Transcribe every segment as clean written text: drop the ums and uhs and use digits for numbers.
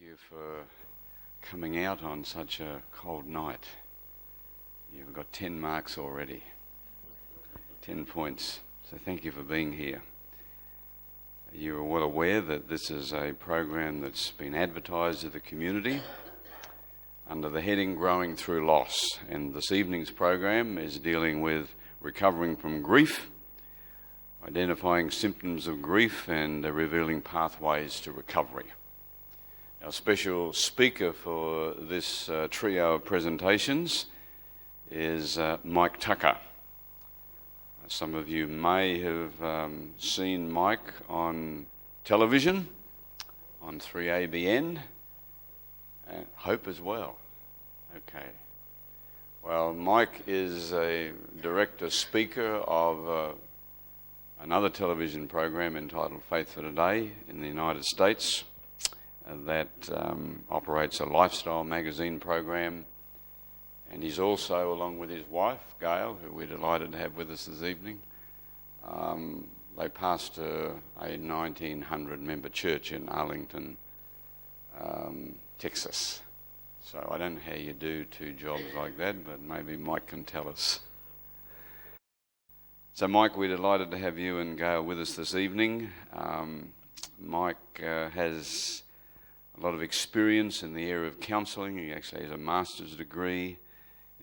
you for coming out on such a cold night. You've got 10 marks already, 10 points. So thank you for being here. You're well aware that this is a program that's been advertised to the community under the heading Growing Through Loss. And this evening's program is dealing with recovering from grief, identifying symptoms of grief and revealing pathways to recovery. Our special speaker for this trio of presentations is Mike Tucker. Some of you may have seen Mike on television, on 3ABN, and Hope as well. Okay. Well, Mike is a director speaker of another television program entitled Faith for Today in the United States that operates a lifestyle magazine program. And he's also, along with his wife, Gail, who we're delighted to have with us this evening, they pastor a 1,900-member church in Arlington, Texas. So I don't know how you do two jobs like that, but maybe Mike can tell us. So Mike, we're delighted to have you and Gail with us this evening. Mike has a lot of experience in the area of counselling. He actually has a master's degree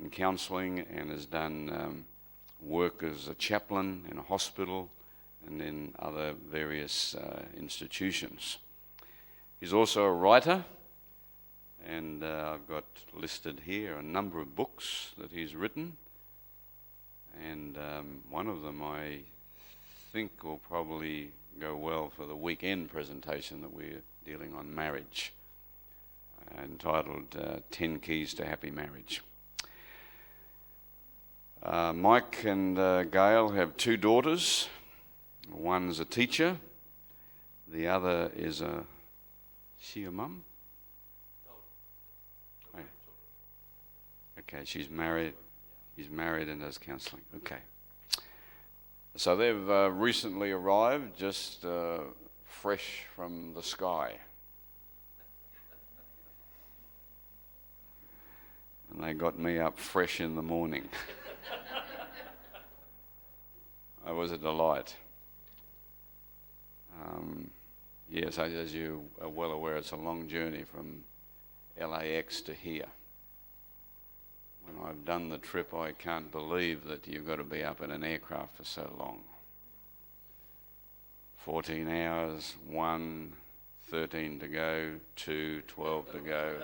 in counselling and has done work as a chaplain in a hospital and in other various institutions. He's also a writer, and I've got listed here a number of books that he's written, and one of them I think will probably go well for the weekend presentation that we're dealing on marriage, entitled 10 Keys to Happy Marriage. Mike and Gail have two daughters. One's a teacher. The other is is she a mum? No. Oh. Okay, she's married. He's married and does counselling. Okay. So they've recently arrived, just fresh from the sky. And they got me up fresh in the morning. It was a delight. Yes, as you are well aware, it's a long journey from LAX to here. When I've done the trip, I can't believe that you've got to be up in an aircraft for so long. 14 hours, 1, 13 to go, 2, 12 to go.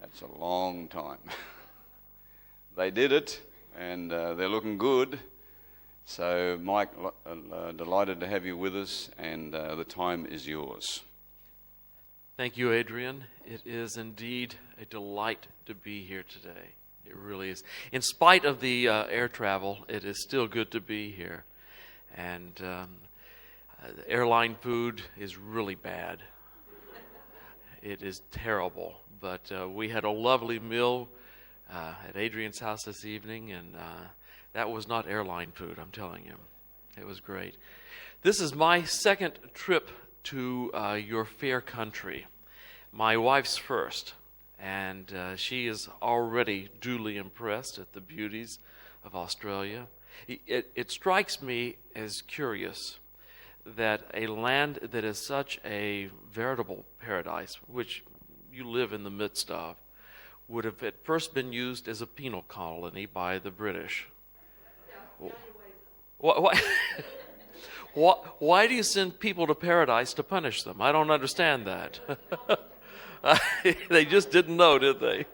That's a long time. They did it, and they're looking good. So, Mike, delighted to have you with us, and the time is yours. Thank you, Adrian. It is indeed a delight to be here today. It really is. In spite of the air travel, it is still good to be here. And the airline food is really bad. It is terrible. But we had a lovely meal at Adrian's house this evening, and that was not airline food, I'm telling you. It was great. This is my second trip to your fair country. My wife's first, and she is already duly impressed at the beauties of Australia. It strikes me as curious that a land that is such a veritable paradise, which you live in the midst of, would have at first been used as a penal colony by the British. Why do you send people to paradise to punish them? I don't understand that. They just didn't know, did they?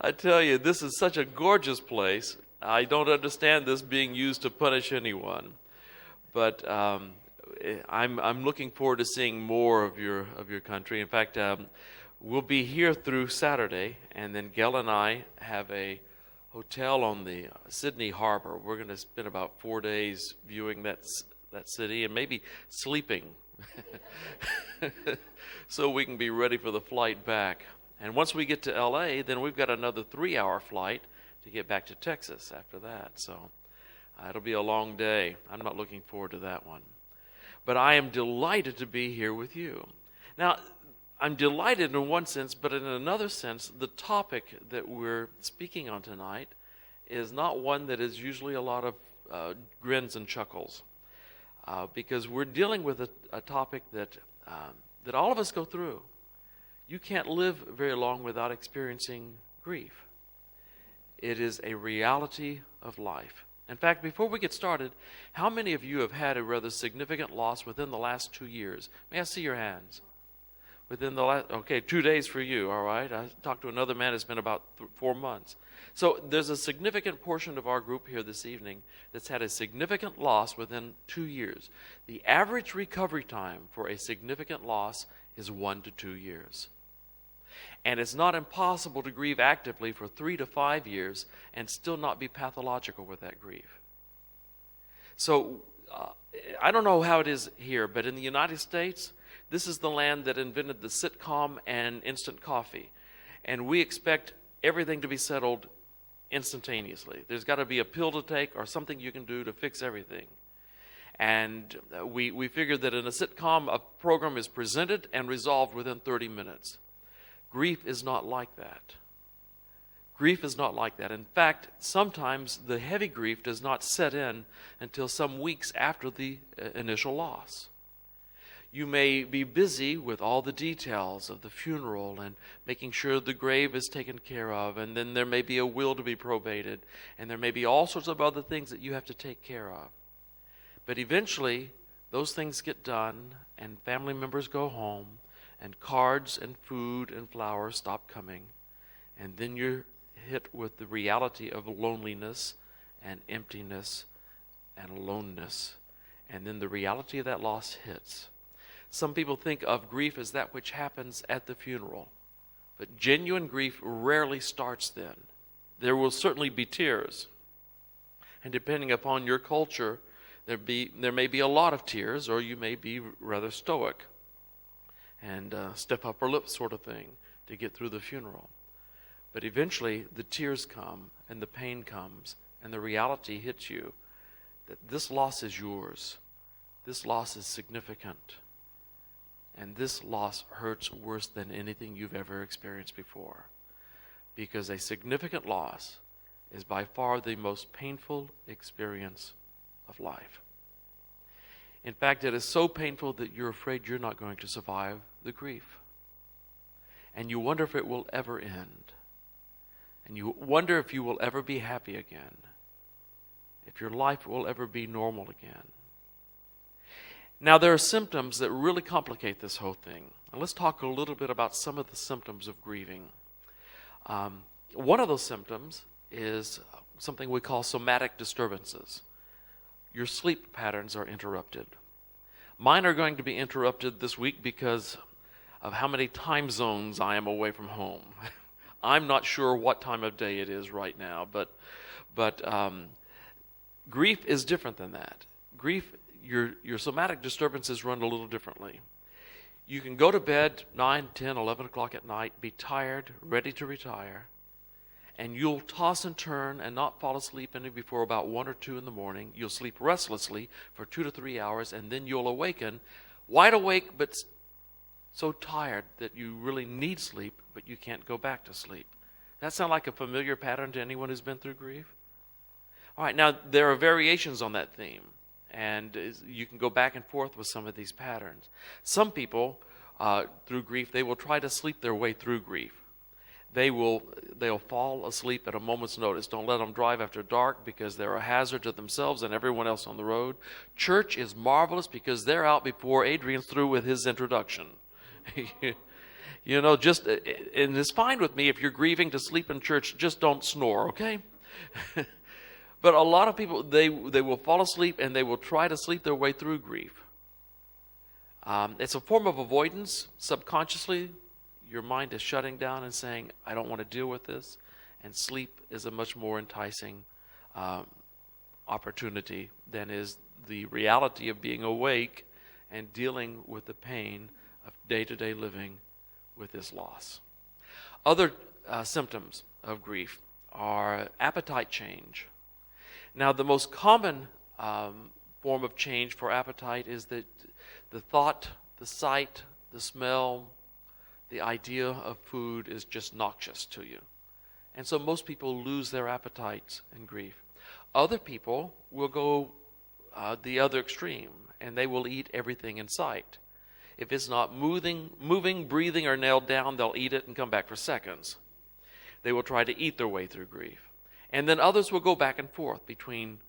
I tell you, this is such a gorgeous place. I don't understand this being used to punish anyone. But I'm looking forward to seeing more of your country. In fact, we'll be here through Saturday, and then Gail and I have a hotel on the Sydney Harbor. We're going to spend about 4 days viewing that city and maybe sleeping so we can be ready for the flight back. And once we get to LA, then we've got another 3-hour flight to get back to Texas after that. So it'll be a long day. I'm not looking forward to that one. But I am delighted to be here with you. Now, I'm delighted in one sense, but in another sense, the topic that we're speaking on tonight is not one that is usually a lot of grins and chuckles, because we're dealing with a topic that all of us go through. You can't live very long without experiencing grief. It is a reality of life. In fact, before we get started, how many of you have had a rather significant loss within the last 2 years? May I see your hands? Within the last, 2 days for you, all right? I talked to another man, it's been about 4 months. So there's a significant portion of our group here this evening that's had a significant loss within 2 years. The average recovery time for a significant loss is 1 to 2 years. And it's not impossible to grieve actively for 3 to 5 years and still not be pathological with that grief. So I don't know how it is here, but in the United States, this is the land that invented the sitcom and instant coffee. And we expect everything to be settled instantaneously. There's got to be a pill to take or something you can do to fix everything. And we figure that in a sitcom, a program is presented and resolved within 30 minutes. Grief is not like that. Grief is not like that. In fact, sometimes the heavy grief does not set in until some weeks after the initial loss. You may be busy with all the details of the funeral and making sure the grave is taken care of, and then there may be a will to be probated, and there may be all sorts of other things that you have to take care of. But eventually, those things get done, and family members go home, and cards and food and flowers stop coming, and then you're hit with the reality of loneliness and emptiness and aloneness, and then the reality of that loss hits. Some people think of grief as that which happens at the funeral, but genuine grief rarely starts then. There will certainly be tears, and depending upon your culture, there may be a lot of tears, or you may be rather stoic and stiff upper lip sort of thing to get through the funeral. But eventually the tears come and the pain comes and the reality hits you that this loss is yours. This loss is significant. And this loss hurts worse than anything you've ever experienced before. Because a significant loss is by far the most painful experience of life. In fact, it is so painful that you're afraid you're not going to survive the grief. And you wonder if it will ever end. And you wonder if you will ever be happy again. If your life will ever be normal again. Now, there are symptoms that really complicate this whole thing. And let's talk a little bit about some of the symptoms of grieving. One of those symptoms is something we call somatic disturbances. Your sleep patterns are interrupted. Mine are going to be interrupted this week because of how many time zones I am away from home. I'm not sure what time of day it is right now, but grief is different than that. Grief, your somatic disturbances run a little differently. You can go to bed 9, 10, 11 o'clock at night, be tired, ready to retire, and you'll toss and turn and not fall asleep any before about 1 or 2 in the morning. You'll sleep restlessly for 2 to 3 hours, and then you'll awaken wide awake but so tired that you really need sleep, but you can't go back to sleep. That sound like a familiar pattern to anyone who's been through grief? All right, now there are variations on that theme, and you can go back and forth with some of these patterns. Some people, through grief, they will try to sleep their way through grief. They'll fall asleep at a moment's notice. Don't let them drive after dark because they're a hazard to themselves and everyone else on the road. Church is marvelous because they're out before Adrian's through with his introduction. You know, and it's fine with me if you're grieving to sleep in church, just don't snore, okay? But a lot of people, they will fall asleep and they will try to sleep their way through grief. It's a form of avoidance. Subconsciously, your mind is shutting down and saying, I don't want to deal with this. And sleep is a much more enticing opportunity than is the reality of being awake and dealing with the pain of day-to-day living with this loss. Other symptoms of grief are appetite change. Now, the most common form of change for appetite is that the thought, the sight, the smell, the idea of food is just noxious to you. And so most people lose their appetites in grief. Other people will go the other extreme, and they will eat everything in sight. If it's not moving, breathing, or nailed down, they'll eat it and come back for seconds. They will try to eat their way through grief. And then others will go back and forth between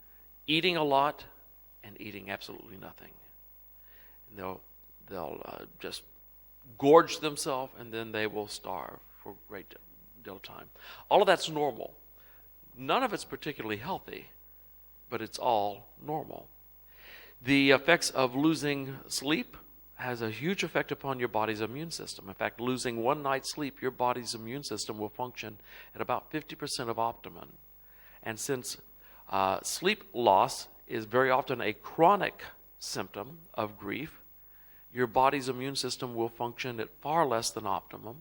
eating a lot and eating absolutely nothing. And they'll just gorge themselves, and then they will starve for a great deal of time. All of that's normal. None of it's particularly healthy, but it's all normal. The effects of losing sleep has a huge effect upon your body's immune system. In fact, losing one night's sleep, your body's immune system will function at about 50% of optimum. And since sleep loss is very often a chronic symptom of grief, your body's immune system will function at far less than optimum,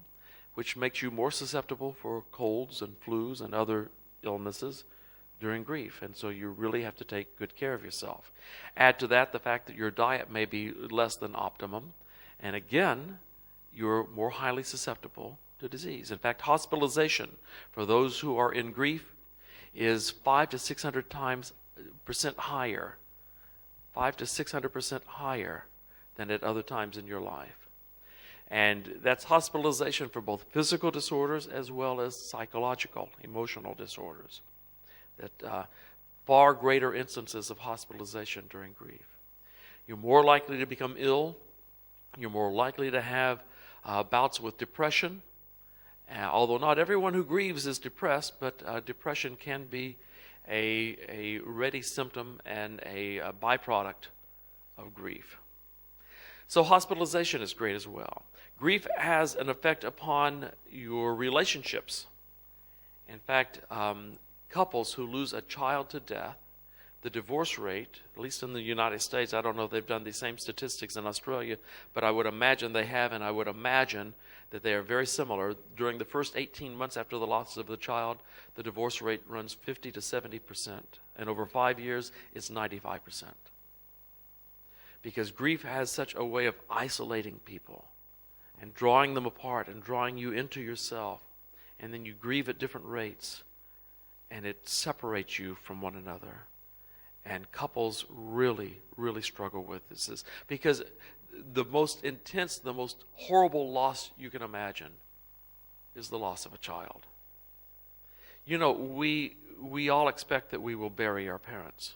which makes you more susceptible for colds and flus and other illnesses during grief. And so you really have to take good care of yourself. Add to that the fact that your diet may be less than optimum, and again, you're more highly susceptible to disease. In fact, hospitalization for those who are in grief is 500 to 600% higher, 500 to 600% higher than at other times in your life. And that's hospitalization for both physical disorders as well as psychological, emotional disorders. That far greater instances of hospitalization during grief. You're more likely to become ill. You're more likely to have bouts with depression. Although not everyone who grieves is depressed, but depression can be a ready symptom and a byproduct of grief. So hospitalization is great as well. Grief has an effect upon your relationships. In fact, couples who lose a child to death, the divorce rate, at least in the United States, I don't know if they've done these same statistics in Australia, but I would imagine they have, and I would imagine that they are very similar. During the first 18 months after the loss of the child, the divorce rate runs 50 to 70%, and over 5 years, it's 95%. Because grief has such a way of isolating people and drawing them apart and drawing you into yourself, and then you grieve at different rates, and it separates you from one another. And couples really, really struggle with this because the most intense, the most horrible loss you can imagine is the loss of a child. You know, we all expect that we will bury our parents,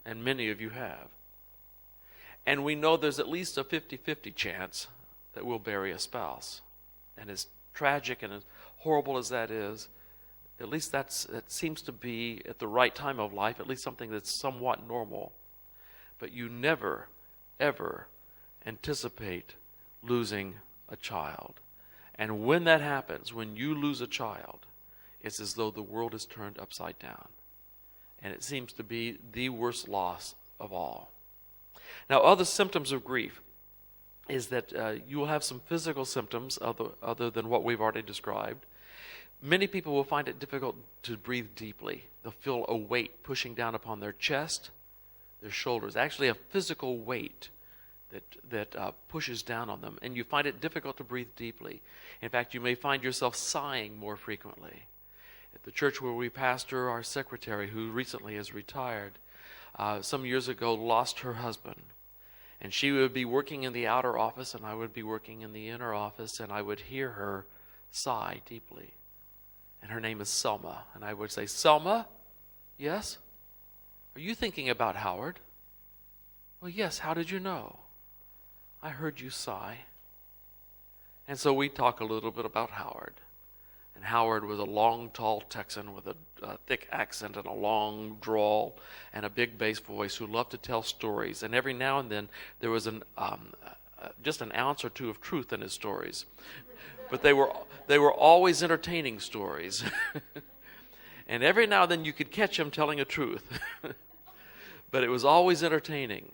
and many of you have. And we know there's at least a 50-50 chance that we'll bury a spouse. And as tragic and as horrible as that is, at least that seems to be at the right time of life, at least something that's somewhat normal. But you never, ever anticipate losing a child. And when that happens, when you lose a child, it's as though the world is turned upside down. And it seems to be the worst loss of all. Now, other symptoms of grief is that you will have some physical symptoms other than what we've already described. Many people will find it difficult to breathe deeply. They'll feel a weight pushing down upon their chest, their shoulders, actually a physical weight that pushes down on them, and you find it difficult to breathe deeply. In fact, you may find yourself sighing more frequently. At the church where we pastor, our secretary, who recently has retired, some years ago lost her husband. And she would be working in the outer office, and I would be working in the inner office, and I would hear her sigh deeply. And her name is Selma. And I would say, Selma, yes? Are you thinking about Howard? Well, yes, how did you know? I heard you sigh. And so we talk a little bit about Howard. And Howard was a long, tall Texan with a thick accent and a long drawl and a big bass voice who loved to tell stories. And every now and then there was just an ounce or two of truth in his stories. But they were always entertaining stories. And every now and then you could catch him telling a truth. But it was always entertaining.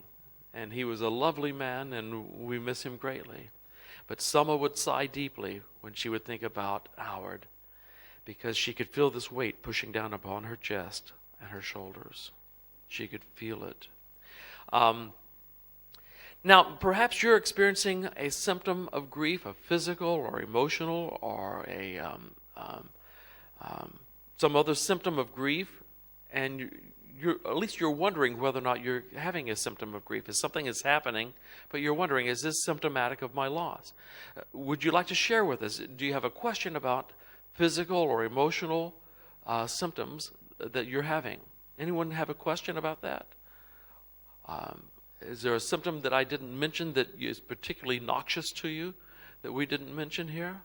And he was a lovely man, and we miss him greatly. But Selma would sigh deeply when she would think about Howard, because she could feel this weight pushing down upon her chest and her shoulders. She could feel it. Now, perhaps you're experiencing a symptom of grief, a physical or emotional or some other symptom of grief, and at least you're wondering whether or not you're having a symptom of grief. Is something is happening, but you're wondering, is this symptomatic of my loss? Would you like to share with us? Do you have a question about physical or emotional symptoms that you're having? Anyone have a question about that? Is there a symptom that I didn't mention that is particularly noxious to you that we didn't mention here?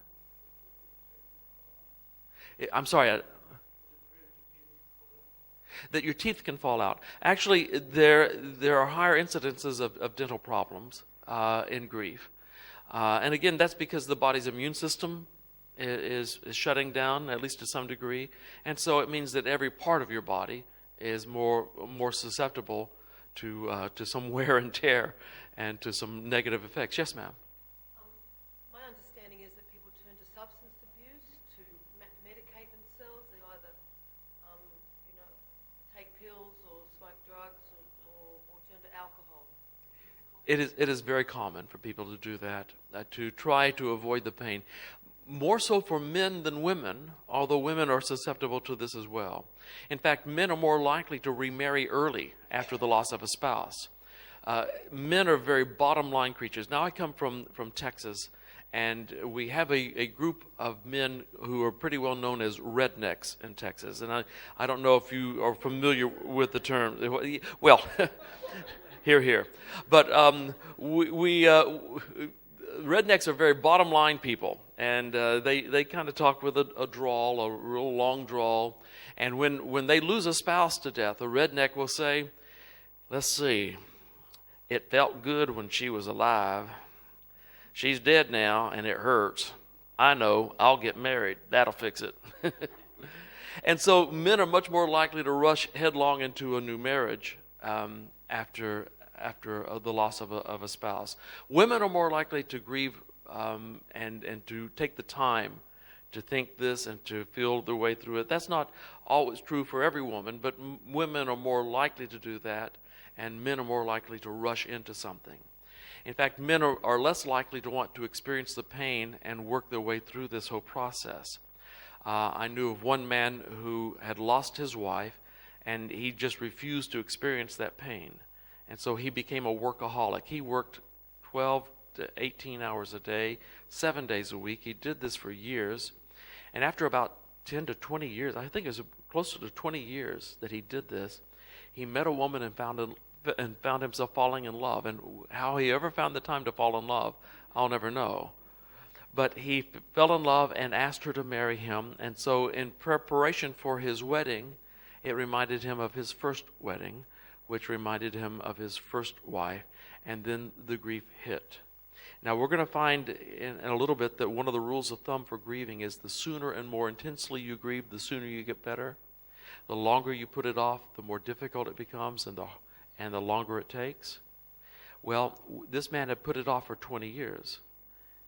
I'm sorry. That your teeth can fall out. Actually, there are higher incidences of dental problems in grief. And again, that's because the body's immune system is shutting down, at least to some degree. And so it means that every part of your body is more susceptible to some wear and tear and to some negative effects. Yes, ma'am. My understanding is that people turn to substance abuse to medicate themselves. They either, take pills or smoke drugs or turn to alcohol. It is very common for people to do that, to try to avoid the pain. More so for men than women, although women are susceptible to this as well. In fact, men are more likely to remarry early after the loss of a spouse. Men are very bottom line creatures. Now I come from Texas, and we have a group of men who are pretty well known as rednecks in Texas. And I don't know if you are familiar with the term. Well, here. But rednecks are very bottom line people, and they kind of talk with a drawl, a real long drawl. And when they lose a spouse to death, a redneck will say, let's see, it felt good when she was alive. She's dead now, and it hurts. I know, I'll get married. That'll fix it. And so men are much more likely to rush headlong into a new marriage after the loss of a spouse. Women are more likely to grieve and to take the time to think this and to feel their way through it. That's not always true for every woman, but women are more likely to do that, and men are more likely to rush into something. In fact, men are less likely to want to experience the pain and work their way through this whole process. I knew of one man who had lost his wife, and he just refused to experience that pain. And so he became a workaholic. He worked 12 to 18 hours a day, 7 days a week. He did this for years. And after about 10 to 20 years, I think it was closer to 20 years that he did this, he met a woman and found himself falling in love. And how he ever found the time to fall in love, I'll never know. But he fell in love and asked her to marry him. And so in preparation for his wedding, it reminded him of his first wedding, which reminded him of his first wife, and then the grief hit. Now, we're going to find in a little bit that one of the rules of thumb for grieving is the sooner and more intensely you grieve, the sooner you get better. The longer you put it off, the more difficult it becomes, and the longer it takes. Well, this man had put it off for 20 years.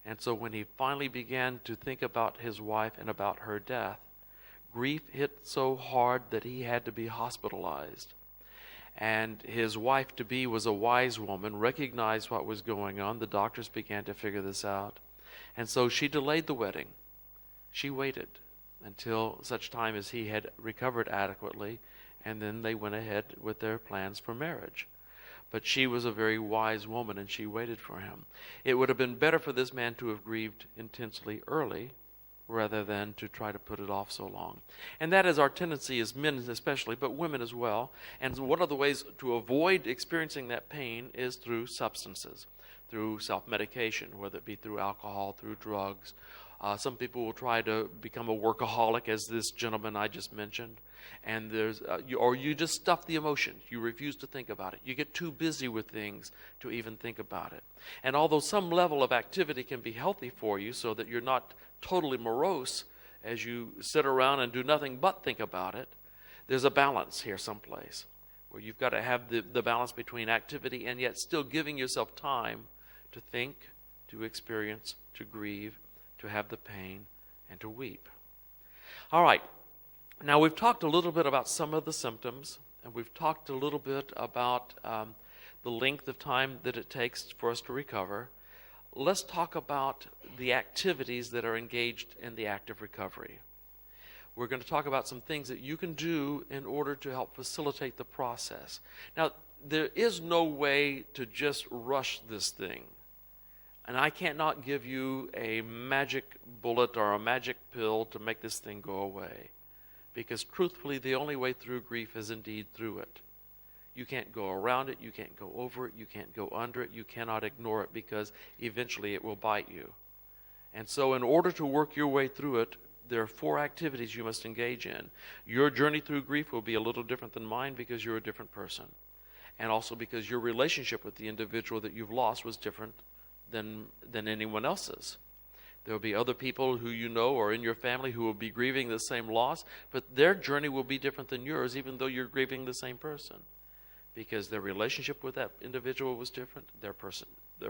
And so when he finally began to think about his wife and about her death, grief hit so hard that he had to be hospitalized. And his wife-to-be was a wise woman, recognized what was going on. The doctors began to figure this out. And so she delayed the wedding. She waited until such time as he had recovered adequately, and then they went ahead with their plans for marriage. But she was a very wise woman, and she waited for him. It would have been better for this man to have grieved intensely early, rather than to try to put it off so long. And that is our tendency as men especially, but women as well. And one of the ways to avoid experiencing that pain is through substances, through self-medication, whether it be through alcohol, through drugs. Some people will try to become a workaholic, as this gentleman I just mentioned. And you just stuff the emotion. You refuse to think about it. You get too busy with things to even think about it. And although some level of activity can be healthy for you so that you're not totally morose as you sit around and do nothing but think about it, there's a balance here someplace where you've got to have the balance between activity and yet still giving yourself time to think, to experience, to grieve, to have the pain, and to weep. All right. Now, we've talked a little bit about some of the symptoms, and we've talked a little bit about the length of time that it takes for us to recover. Let's talk about the activities that are engaged in the act of recovery. We're going to talk about some things that you can do in order to help facilitate the process. Now, there is no way to just rush this thing. And I cannot give you a magic bullet or a magic pill to make this thing go away. Because truthfully, the only way through grief is indeed through it. You can't go around it, you can't go over it, you can't go under it, you cannot ignore it, because eventually it will bite you. And so in order to work your way through it, there are 4 activities you must engage in. Your journey through grief will be a little different than mine because you're a different person. And also because your relationship with the individual that you've lost was different than anyone else's. There will be other people who you know or in your family who will be grieving the same loss, but their journey will be different than yours, even though you're grieving the same person. Because their relationship with that individual was different, their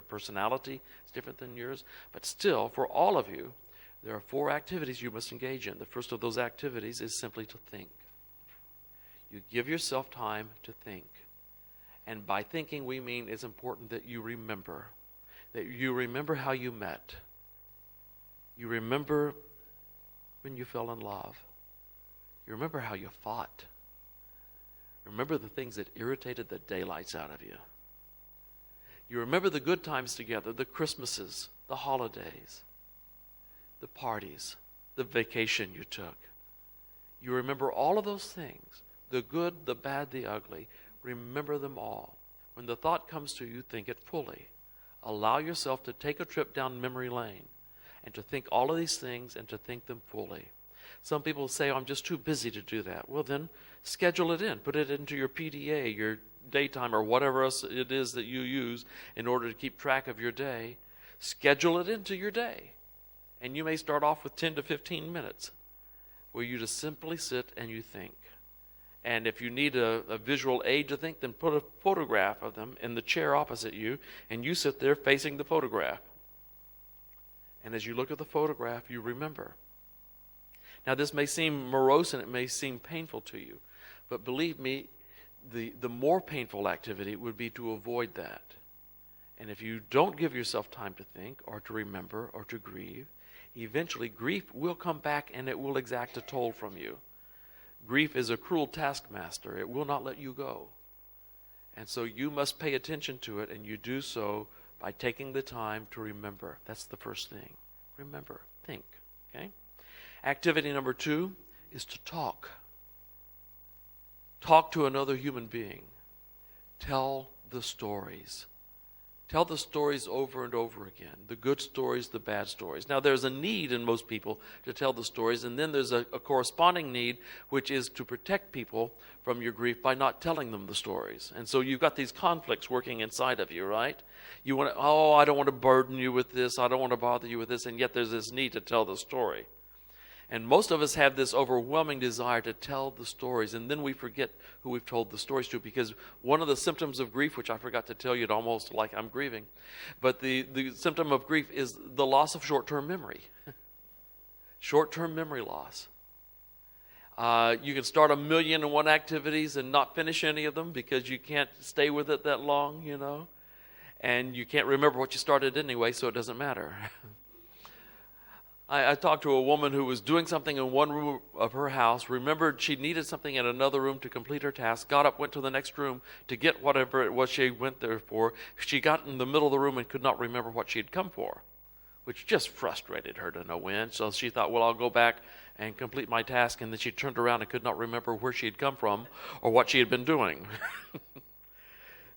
personality is different than yours. But still, for all of you, there are 4 activities you must engage in. The first of those activities is simply to think. You give yourself time to think. And by thinking, we mean it's important that you remember. That you remember how you met. You remember when you fell in love. You remember how you fought. Remember the things that irritated the daylights out of you. You remember the good times together, the Christmases, the holidays, the parties, the vacation you took. You remember all of those things, the good, the bad, the ugly. Remember them all. When the thought comes to you, think it fully. Allow yourself to take a trip down memory lane and to think all of these things and to think them fully. Some people say, I'm just too busy to do that. Well, then schedule it in. Put it into your PDA, your daytime, or whatever else it is that you use in order to keep track of your day. Schedule it into your day. And you may start off with 10 to 15 minutes where you just simply sit and you think. And if you need a visual aid to think, then put a photograph of them in the chair opposite you, and you sit there facing the photograph. And as you look at the photograph, you remember. Now, this may seem morose and it may seem painful to you, but believe me, the more painful activity would be to avoid that. And if you don't give yourself time to think or to remember or to grieve, eventually grief will come back and it will exact a toll from you. Grief is a cruel taskmaster. It will not let you go. And so you must pay attention to it, and you do so by taking the time to remember. That's the first thing. Remember, think, okay? Activity number 2 is to talk. Talk to another human being. Tell the stories. Tell the stories over and over again. The good stories, the bad stories. Now, there's a need in most people to tell the stories, and then there's a corresponding need, which is to protect people from your grief by not telling them the stories. And so you've got these conflicts working inside of you, right? You want to, I don't want to burden you with this. I don't want to bother you with this. And yet there's this need to tell the story. And most of us have this overwhelming desire to tell the stories, and then we forget who we've told the stories to, because one of the symptoms of grief, which I forgot to tell you, it almost like I'm grieving, but the symptom of grief is the loss of short-term memory. Short-term memory loss. You can start 1,000,001 activities and not finish any of them because you can't stay with it that long, you know, and you can't remember what you started anyway, so it doesn't matter. I talked to a woman who was doing something in one room of her house, remembered she needed something in another room to complete her task, got up, went to the next room to get whatever it was she went there for. She got in the middle of the room and could not remember what she had come for, which just frustrated her to no end. So she thought, well, I'll go back and complete my task. And then she turned around and could not remember where she had come from or what she had been doing.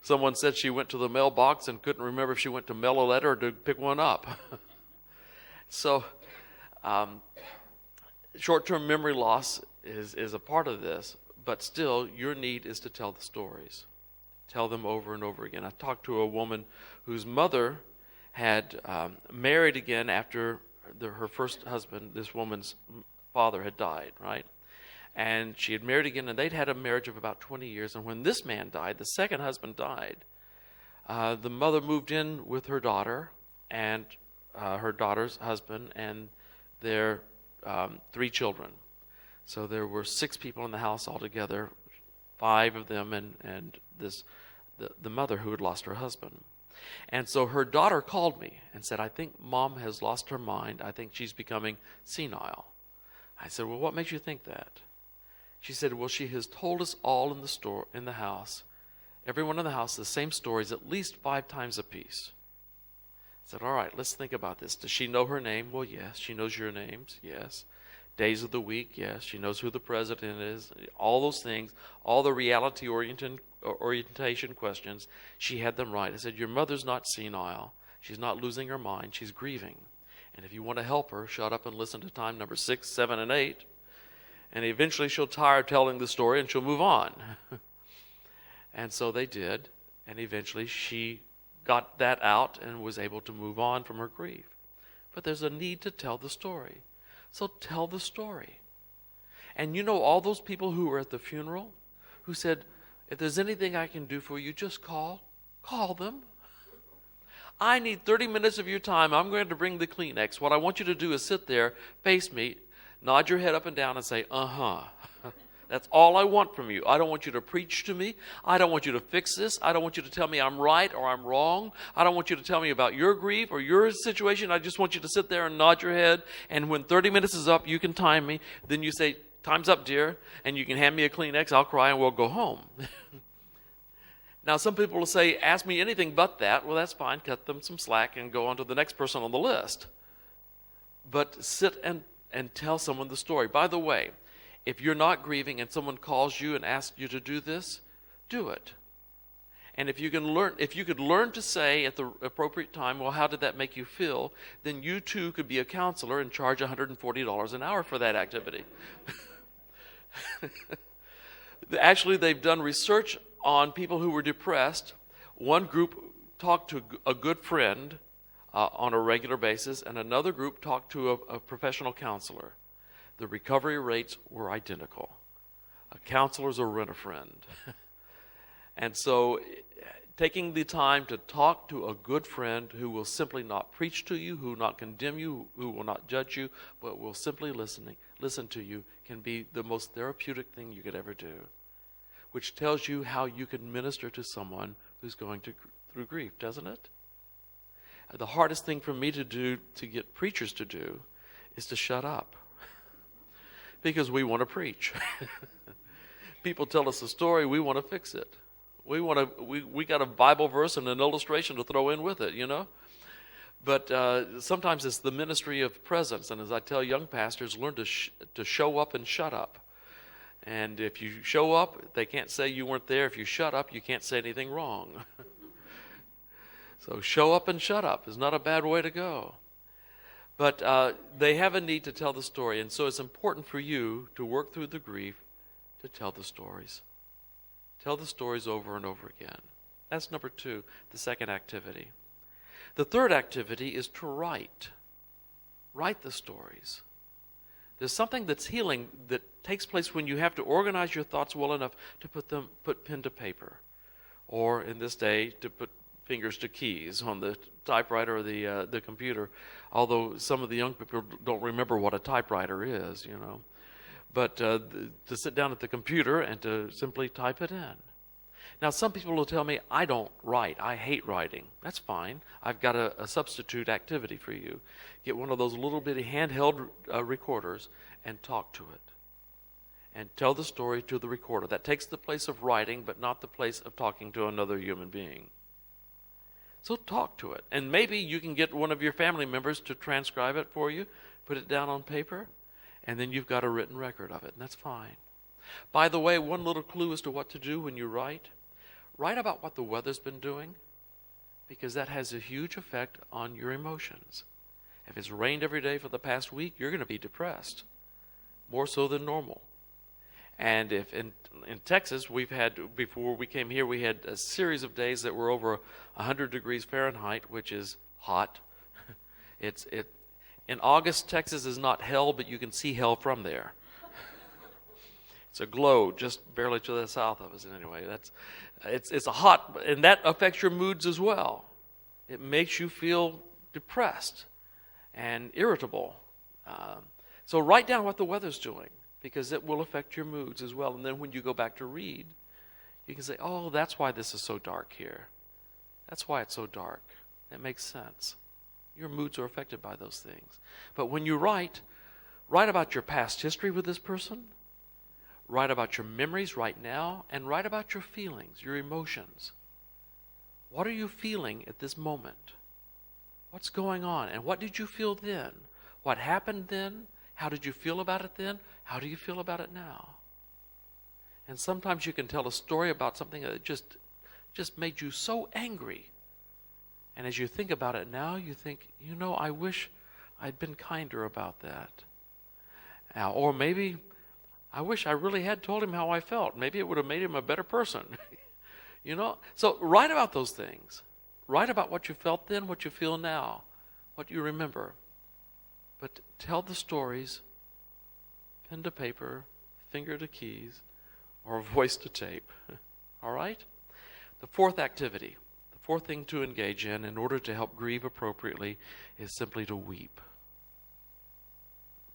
Someone said she went to the mailbox and couldn't remember if she went to mail a letter or to pick one up. So short-term memory loss is a part of this, but still your need is to tell the stories. Tell them over and over again. I talked to a woman whose mother had married again after her first husband, this woman's father, had died, right? And she had married again, and they'd had a marriage of about 20 years. And when this man died, the second husband died, the mother moved in with her daughter and her daughter's husband and their 3 children. So there were 6 people in the house altogether, 5 of them and this the mother who had lost her husband. And so her daughter called me and said, I think Mom has lost her mind. I think she's becoming senile. I said, well, what makes you think that? She said, well, she has told us all in the house, everyone in the house, the same stories at least 5 times apiece. I said, all right, let's think about this. Does she know her name? Well, yes. She knows your names? Yes. Days of the week? Yes. She knows who the president is. All those things, all the reality orientation questions, she had them right. I said, your mother's not senile. She's not losing her mind. She's grieving. And if you want to help her, shut up and listen to time number 6, 7, and 8. And eventually she'll tire of telling the story and she'll move on. And so they did. And eventually she got that out and was able to move on from her grief. But there's a need to tell the story. So tell the story. And you know all those people who were at the funeral who said, if there's anything I can do for you, just call them. I need 30 minutes of your time. I'm going to bring the Kleenex. What I want you to do is sit there, face me, nod your head up and down and say, uh-huh. That's all I want from you. I don't want you to preach to me. I don't want you to fix this. I don't want you to tell me I'm right or I'm wrong. I don't want you to tell me about your grief or your situation. I just want you to sit there and nod your head. And when 30 minutes is up, you can time me. Then you say, time's up, dear. And you can hand me a Kleenex. I'll cry and we'll go home. Now, some people will say, ask me anything but that. Well, that's fine. Cut them some slack and go on to the next person on the list. But sit and tell someone the story. By the way, if you're not grieving and someone calls you and asks you to do this, do it. And if you could learn to say at the appropriate time, well, how did that make you feel? Then you too could be a counselor and charge $140 an hour for that activity. Actually, they've done research on people who were depressed. One group talked to a good friend on a regular basis, and another group talked to a professional counselor. The recovery rates were identical. Counselors are rent-a-friend. And so taking the time to talk to a good friend who will simply not preach to you, who will not condemn you, who will not judge you, but will simply listen to you can be the most therapeutic thing you could ever do, which tells you how you can minister to someone who's going through grief, doesn't it? The hardest thing for me to do, to get preachers to do, is to shut up. Because we want to preach. People tell us a story, we want to fix it. We got a Bible verse and an illustration to throw in with it, you know. But sometimes it's the ministry of presence. And as I tell young pastors, learn to show up and shut up. And if you show up, they can't say you weren't there. If you shut up, you can't say anything wrong. So show up and shut up is not a bad way to go. But they have a need to tell the story. And so it's important for you to work through the grief to tell the stories. Tell the stories over and over again. That's number 2, the second activity. The third activity is to write. Write the stories. There's something that's healing that takes place when you have to organize your thoughts well enough to put pen to paper. Or in this day, to put fingers to keys on the typewriter or the computer, although some of the young people don't remember what a typewriter is, you know. But to sit down at the computer and to simply type it in. Now, some people will tell me, I don't write. I hate writing. That's fine. I've got a substitute activity for you. Get one of those little bitty handheld recorders and talk to it. And tell the story to the recorder. That takes the place of writing, but not the place of talking to another human being. So talk to it. And maybe you can get one of your family members to transcribe it for you, put it down on paper, and then you've got a written record of it, and that's fine. By the way, one little clue as to what to do when you write. Write about what the weather's been doing, because that has a huge effect on your emotions. If it's rained every day for the past week, you're going to be depressed, more so than normal. And if in Texas, we've had, before we came here, we had a series of days that were over 100 degrees Fahrenheit, which is hot. In August, Texas is not hell, but you can see hell from there. It's a glow just barely to the south of us. Anyway, it's a hot, and that affects your moods as well. It makes you feel depressed and irritable. So write down what the weather's doing, because it will affect your moods as well. And then when you go back to read, You can say, oh, that's why this is so dark here. That's why it's so dark. That makes sense. Your moods are affected by those things. But when you write about your past history with this person, write about your memories right now, and write about your feelings, your emotions. What are you feeling at this moment? What's going on? And what did you feel then? What happened then? How did you feel about it then? How do you feel about it now? And sometimes you can tell a story about something that just made you so angry. And as you think about it now, you think, I wish I'd been kinder about that. Or maybe, I wish I really had told him how I felt. Maybe it would have made him a better person. So write about those things. Write about what you felt then, what you feel now, what you remember. But tell the stories, pen to paper, finger to keys, or voice to tape. All right? The fourth activity, the fourth thing to engage in order to help grieve appropriately, is simply to weep.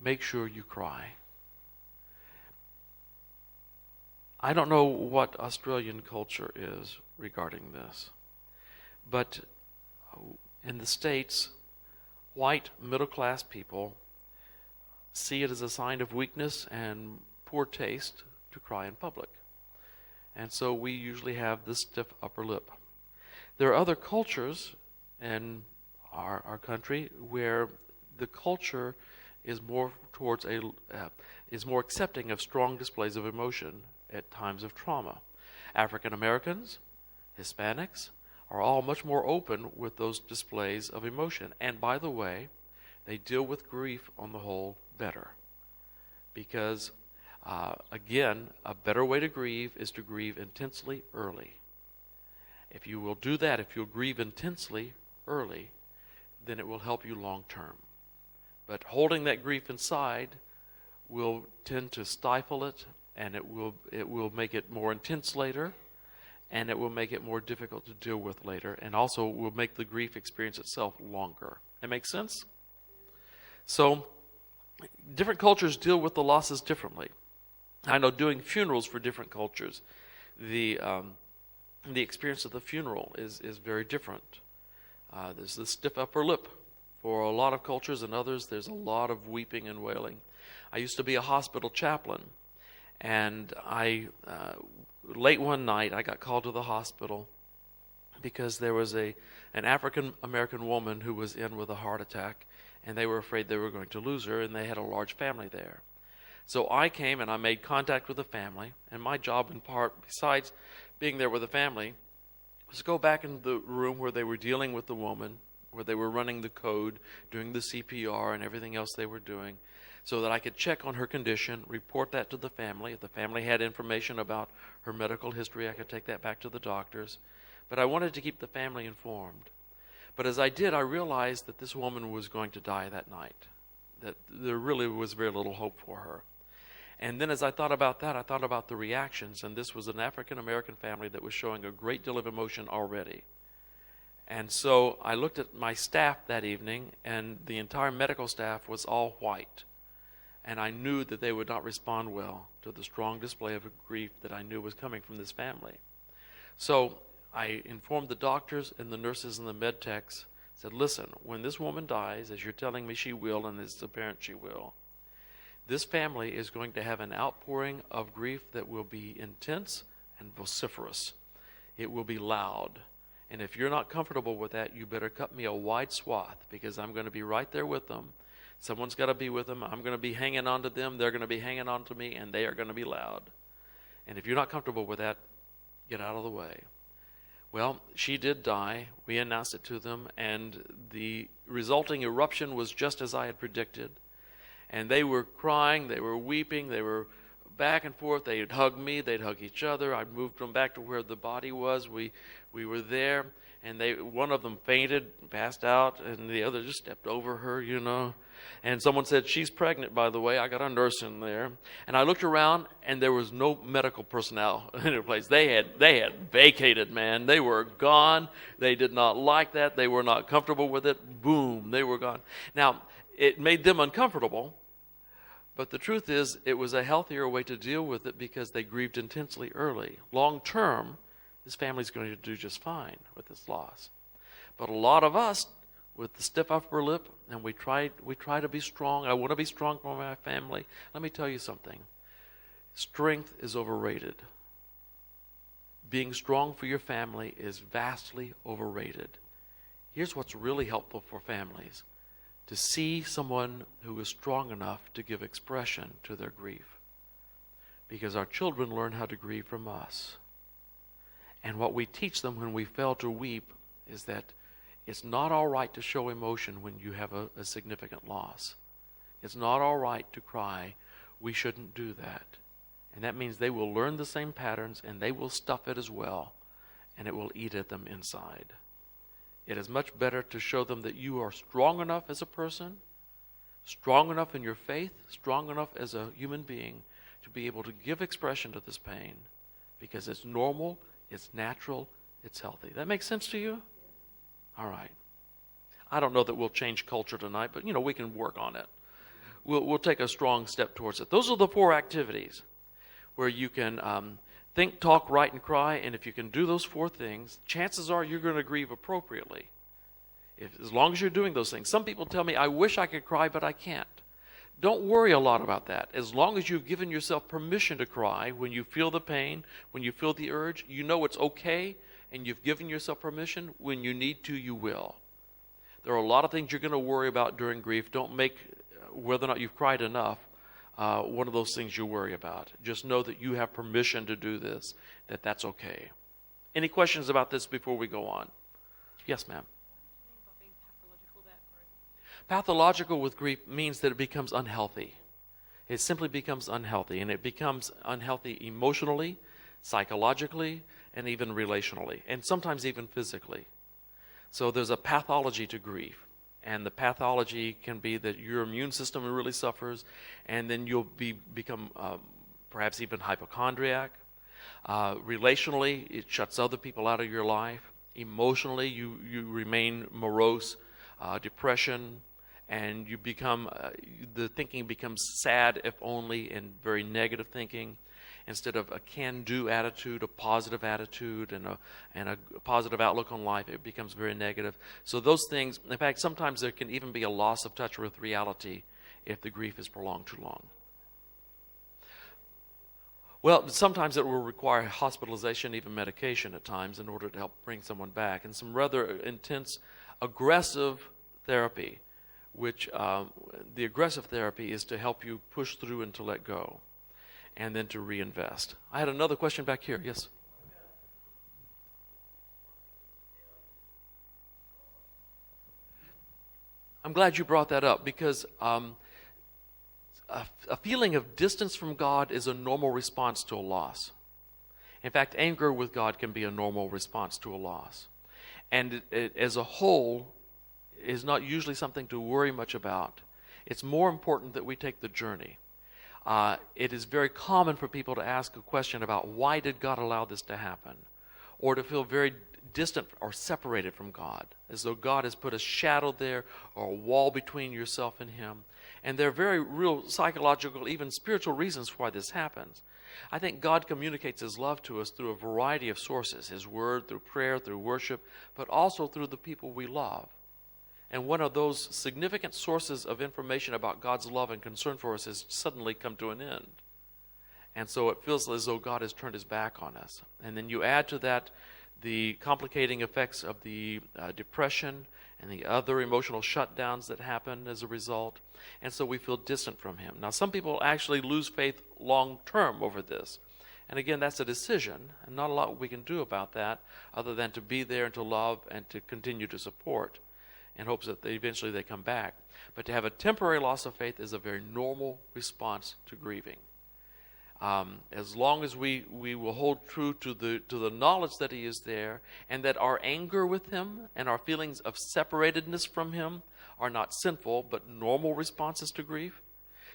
Make sure you cry. I don't know what Australian culture is regarding this, but in the States, white middle-class people see it as a sign of weakness and poor taste to cry in public. And so we usually have this stiff upper lip. There are other cultures in our country where the culture is more towards is more accepting of strong displays of emotion at times of trauma. African Americans, Hispanics are all much more open with those displays of emotion. And by the way, they deal with grief on the whole better. Because, again, a better way to grieve is to grieve intensely early. If you will do that, if you'll grieve intensely early, then it will help you long term. But holding that grief inside will tend to stifle it, and it will make it more intense later, and it will make it more difficult to deal with later, and also will make the grief experience itself longer. That makes sense? So, different cultures deal with the losses differently. I know doing funerals for different cultures, the experience of the funeral is very different. There's the stiff upper lip. For a lot of cultures and others, there's a lot of weeping and wailing. I used to be a hospital chaplain, and late one night I got called to the hospital because there was an African American woman who was in with a heart attack, and they were afraid they were going to lose her, and they had a large family there. So I came and I made contact with the family, and my job in part, besides being there with the family, was to go back into the room where they were dealing with the woman, where they were running the code, doing the CPR and everything else they were doing, so that I could check on her condition, report that to the family. If the family had information about her medical history, I could take that back to the doctors. But I wanted to keep the family informed. But as I did, I realized that this woman was going to die that night, that there really was very little hope for her. And then as I thought about that, I thought about the reactions, and this was an African-American family that was showing a great deal of emotion already. And so I looked at my staff that evening, and the entire medical staff was all white. And I knew that they would not respond well to the strong display of grief that I knew was coming from this family. So I informed the doctors and the nurses and the med techs, said, listen, when this woman dies, as you're telling me she will, and it's apparent she will, this family is going to have an outpouring of grief that will be intense and vociferous. It will be loud. And if you're not comfortable with that, you better cut me a wide swath, because I'm going to be right there with them. Someone's got to be with them. I'm going to be hanging on to them. They're going to be hanging on to me, and they are going to be loud. And if you're not comfortable with that, get out of the way. Well, she did die. We announced it to them, and the resulting eruption was just as I had predicted. And they were crying, they were weeping, they were back and forth. They'd hug me, they'd hug each other. I moved them back to where the body was. We were there, and one of them fainted, passed out, and the other just stepped over her, And someone said, she's pregnant, by the way. I got a nurse in there. And I looked around, and there was no medical personnel in the place. They had vacated, man. They were gone. They did not like that. They were not comfortable with it. Boom, they were gone. Now, it made them uncomfortable, But the truth is, it was a healthier way to deal with it because they grieved intensely early. Long term, this family's going to do just fine with this loss. But a lot of us, with the stiff upper lip, and we try to be strong. I want to be strong for my family. Let me tell you something. Strength is overrated. Being strong for your family is vastly overrated. Here's what's really helpful for families: to see someone who is strong enough to give expression to their grief. Because our children learn how to grieve from us. And what we teach them when we fail to weep is that it's not all right to show emotion when you have a significant loss. It's not all right to cry. We shouldn't do that. And that means they will learn the same patterns and they will stuff it as well, and it will eat at them inside. It is much better to show them that you are strong enough as a person, strong enough in your faith, strong enough as a human being to be able to give expression to this pain because it's normal, it's natural, it's healthy. That makes sense to you? All right. I don't know that we'll change culture tonight, but we can work on it. We'll take a strong step towards it. Those are the 4 activities where you can think, talk, write, and cry. And if you can do those 4 things, chances are you're going to grieve appropriately. As long as you're doing those things. Some people tell me, I wish I could cry, but I can't. Don't worry a lot about that. As long as you've given yourself permission to cry when you feel the pain, when you feel the urge, you know it's okay, and you've given yourself permission. When you need to, you will. There are a lot of things you're going to worry about during grief. Don't make whether or not you've cried enough one of those things you worry about. Just know that you have permission to do this, that's okay. Any questions about this before we go on? Yes, ma'am. What do you mean by being pathological about grief? Pathological with grief means that it becomes unhealthy. It simply becomes unhealthy, and it becomes unhealthy emotionally, psychologically, and even relationally, and sometimes even physically. So there's a pathology to grief. And the pathology can be that your immune system really suffers, and then you'll become perhaps even hypochondriac. Relationally, it shuts other people out of your life. Emotionally, you remain morose, depression, and you become the thinking becomes sad, if only, and very negative thinking. Instead of a can-do attitude, a positive attitude, and a positive outlook on life, it becomes very negative. So those things, in fact, sometimes there can even be a loss of touch with reality if the grief is prolonged too long. Well, sometimes it will require hospitalization, even medication at times, in order to help bring someone back. And some rather intense, aggressive therapy, which the aggressive therapy is to help you push through and to let go, and then to reinvest. I had another question back here. Yes? I'm glad you brought that up because a feeling of distance from God is a normal response to a loss. In fact, anger with God can be a normal response to a loss. And it as a whole is not usually something to worry much about. It's more important that we take the journey. It is very common for people to ask a question about why did God allow this to happen? Or to feel very distant or separated from God, as though God has put a shadow there or a wall between yourself and Him. And there are very real psychological, even spiritual reasons why this happens. I think God communicates His love to us through a variety of sources, His Word, through prayer, through worship, but also through the people we love. And one of those significant sources of information about God's love and concern for us has suddenly come to an end. And so it feels as though God has turned His back on us. And then you add to that the complicating effects of the depression and the other emotional shutdowns that happen as a result. And so we feel distant from Him. Now, some people actually lose faith long term over this. And again, that's a decision, and not a lot we can do about that other than to be there and to love and to continue to support in hopes that eventually they come back. But to have a temporary loss of faith is a very normal response to grieving. As long as we will hold true to the knowledge that He is there, and that our anger with Him and our feelings of separatedness from Him are not sinful but normal responses to grief.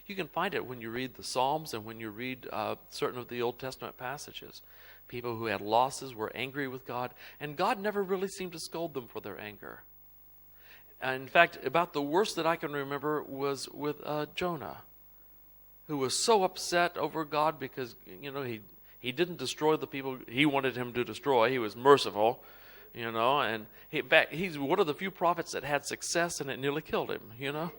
You can find it when you read the Psalms and when you read certain of the Old Testament passages. People who had losses were angry with God, and God never really seemed to scold them for their anger. In fact, about the worst that I can remember was with Jonah. who was so upset over God because, he didn't destroy the people he wanted him to destroy. He was merciful, and he's one of the few prophets that had success, and it nearly killed him,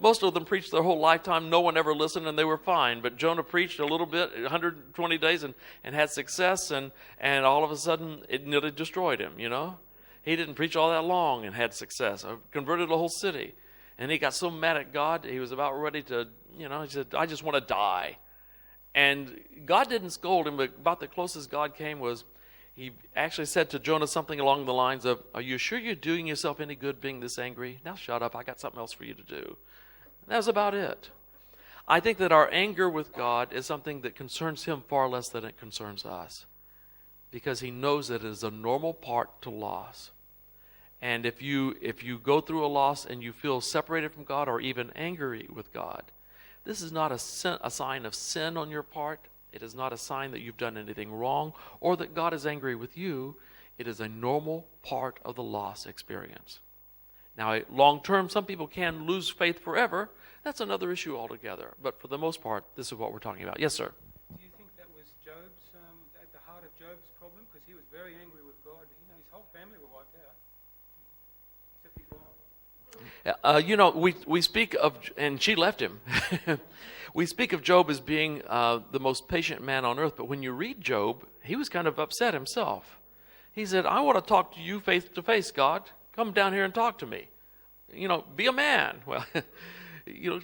Most of them preached their whole lifetime. No one ever listened, and they were fine. But Jonah preached a little bit, 120 days, and had success, and all of a sudden, it nearly destroyed him, He didn't preach all that long and had success. Converted a whole city. And he got so mad at God, he was about ready to, he said, I just want to die. And God didn't scold him, but about the closest God came was, he actually said to Jonah something along the lines of, are you sure you're doing yourself any good being this angry? Now shut up, I got something else for you to do. That was about it. I think that our anger with God is something that concerns him far less than it concerns us, because he knows that it is a normal part to loss. And if you go through a loss and you feel separated from God or even angry with God, this is not a sign of sin on your part. It is not a sign that you've done anything wrong or that God is angry with you. It is a normal part of the loss experience. Now, long term, some people can lose faith forever. That's another issue altogether. But for the most part, this is what we're talking about. Yes, sir? Do you think that was Job's, at the heart of Job's problem? Because he was very angry with God. His whole family were wiped out. Except his wife. We speak of, and she left him. We speak of Job as being the most patient man on earth. But when you read Job, he was kind of upset himself. He said, I want to talk to you face to face, God. Come down here and talk to me. Be a man. Well,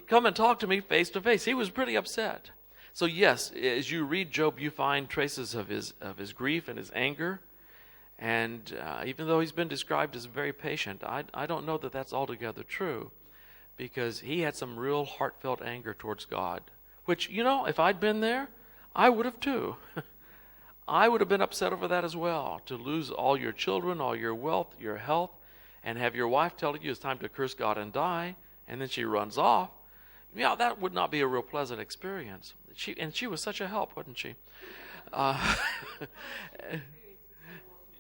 come and talk to me face to face. He was pretty upset. So yes, as you read Job, you find traces of his grief and his anger. And even though he's been described as very patient, I don't know that that's altogether true, because he had some real heartfelt anger towards God, which, if I'd been there, I would have too. I would have been upset over that as well, to lose all your children, all your wealth, your health, and have your wife telling you it's time to curse God and die, and then she runs off. That would not be a real pleasant experience. She was such a help, wasn't she?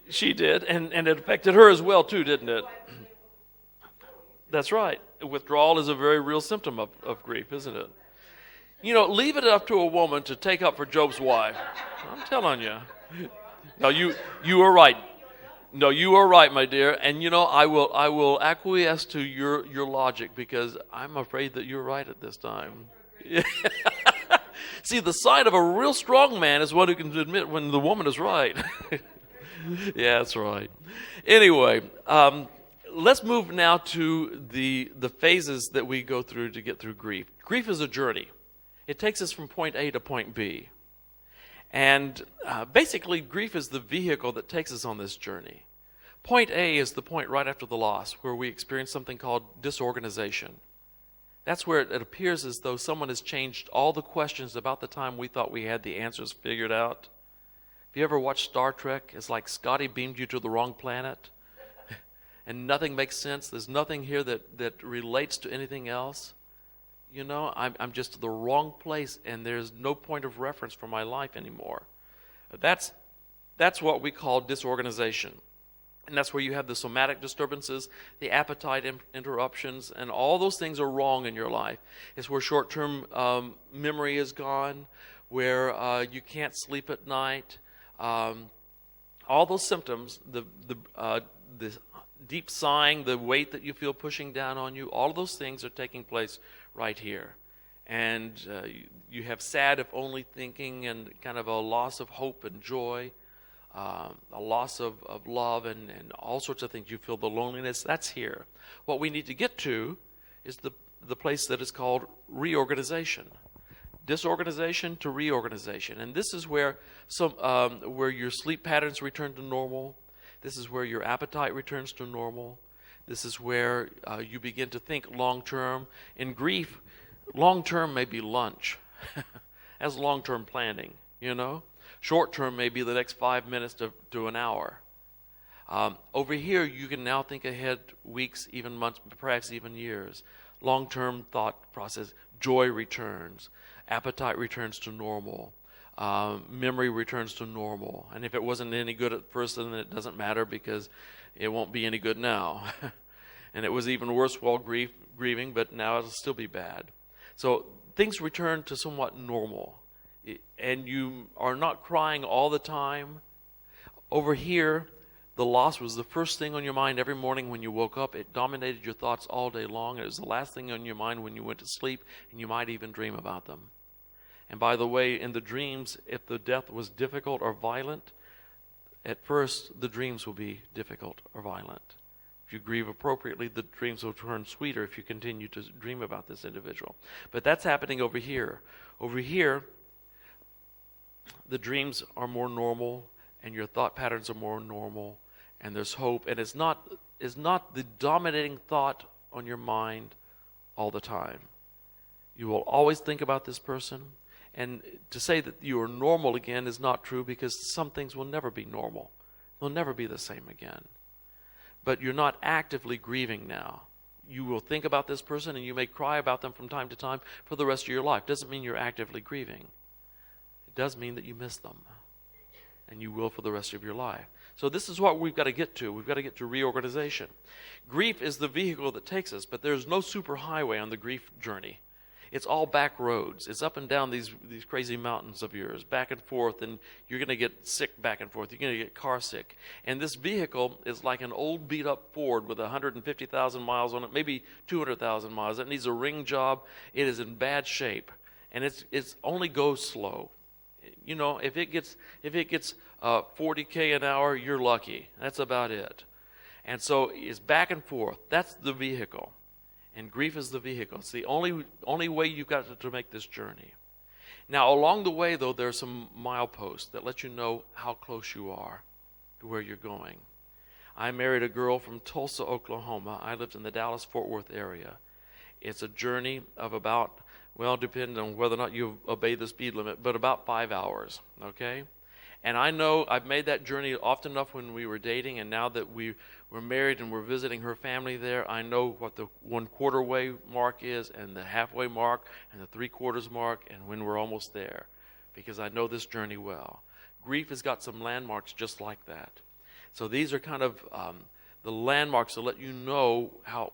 She did, and it affected her as well too, didn't it? That's right. Withdrawal is a very real symptom of grief, isn't it? Leave it up to a woman to take up for Job's wife. I'm telling you. No, you are right. No, you are right, my dear. And I will acquiesce to your logic, because I'm afraid that you're right at this time. See, the sign of a real strong man is one who can admit when the woman is right. Yeah, that's right. Anyway, let's move now to the phases that we go through to get through grief. Grief is a journey. It takes us from point A to point B. And basically, grief is the vehicle that takes us on this journey. Point A is the point right after the loss, where we experience something called disorganization. That's where it appears as though someone has changed all the questions about the time we thought we had the answers figured out. If you ever watched Star Trek, it's like Scotty beamed you to the wrong planet, and nothing makes sense. There's nothing here that relates to anything else. I'm just at the wrong place, and there's no point of reference for my life anymore. That's what we call disorganization. And that's where you have the somatic disturbances, the appetite interruptions, and all those things are wrong in your life. It's where short-term memory is gone, where you can't sleep at night. All those symptoms, the deep sighing, the weight that you feel pushing down on you, all of those things are taking place right here. And you have sad if only thinking, and kind of a loss of hope and joy. A loss of love and all sorts of things. You feel the loneliness. That's here. What we need to get to is the place that is called reorganization. Disorganization to reorganization. And this is where where your sleep patterns return to normal. This is where your appetite returns to normal. This is where you begin to think long-term. In grief, long-term may be lunch. That's long-term planning, Short-term may be the next 5 minutes to an hour. Over here, you can now think ahead weeks, even months, perhaps even years. Long-term thought process. Joy returns. Appetite returns to normal. Memory returns to normal. And if it wasn't any good at first, then it doesn't matter, because it won't be any good now. And it was even worse while grieving, but now it'll still be bad. So things return to somewhat normal, and you are not crying all the time. Over here, the loss was the first thing on your mind every morning when you woke up. It dominated your thoughts all day long. It was the last thing on your mind when you went to sleep, and you might even dream about them. And by the way, in the dreams, if the death was difficult or violent, at first the dreams will be difficult or violent. If you grieve appropriately, the dreams will turn sweeter if you continue to dream about this individual. But that's happening over here. Over here, the dreams are more normal, and your thought patterns are more normal, and there's hope. And it's not the dominating thought on your mind all the time. You will always think about this person. And to say that you are normal again is not true, because some things will never be normal. They'll never be the same again. But you're not actively grieving now. You will think about this person, and you may cry about them from time to time for the rest of your life. Doesn't mean you're actively grieving. It does mean that you miss them, and you will for the rest of your life. So this is what we've got to get to. We've got to get to reorganization. Grief is the vehicle that takes us, but there's no superhighway on the grief journey. It's all back roads. It's up and down these crazy mountains of yours, back and forth, and you're going to get sick back and forth. You're going to get car sick. And this vehicle is like an old beat-up Ford with 150,000 miles on it, maybe 200,000 miles. It needs a ring job. It is in bad shape, and it's only goes slow. You know, if it gets 40K an hour, you're lucky. That's about it. And so it's back and forth. That's the vehicle. And grief is the vehicle. It's the only way you've got to make this journey. Now, along the way, though, there are some mileposts that let you know how close you are to where you're going. I married a girl from Tulsa, Oklahoma. I lived in the Dallas-Fort Worth area. It's a journey of about, well, depending on whether or not you obey the speed limit, but about 5 hours, okay? And I know I've made that journey often enough when we were dating, and now that we're married and we're visiting her family there, I know what the 1/4 way mark is, and the halfway mark, and the 3/4 mark, and when we're almost there, because I know this journey well. Grief has got some landmarks just like that. So these are kind of the landmarks to let you know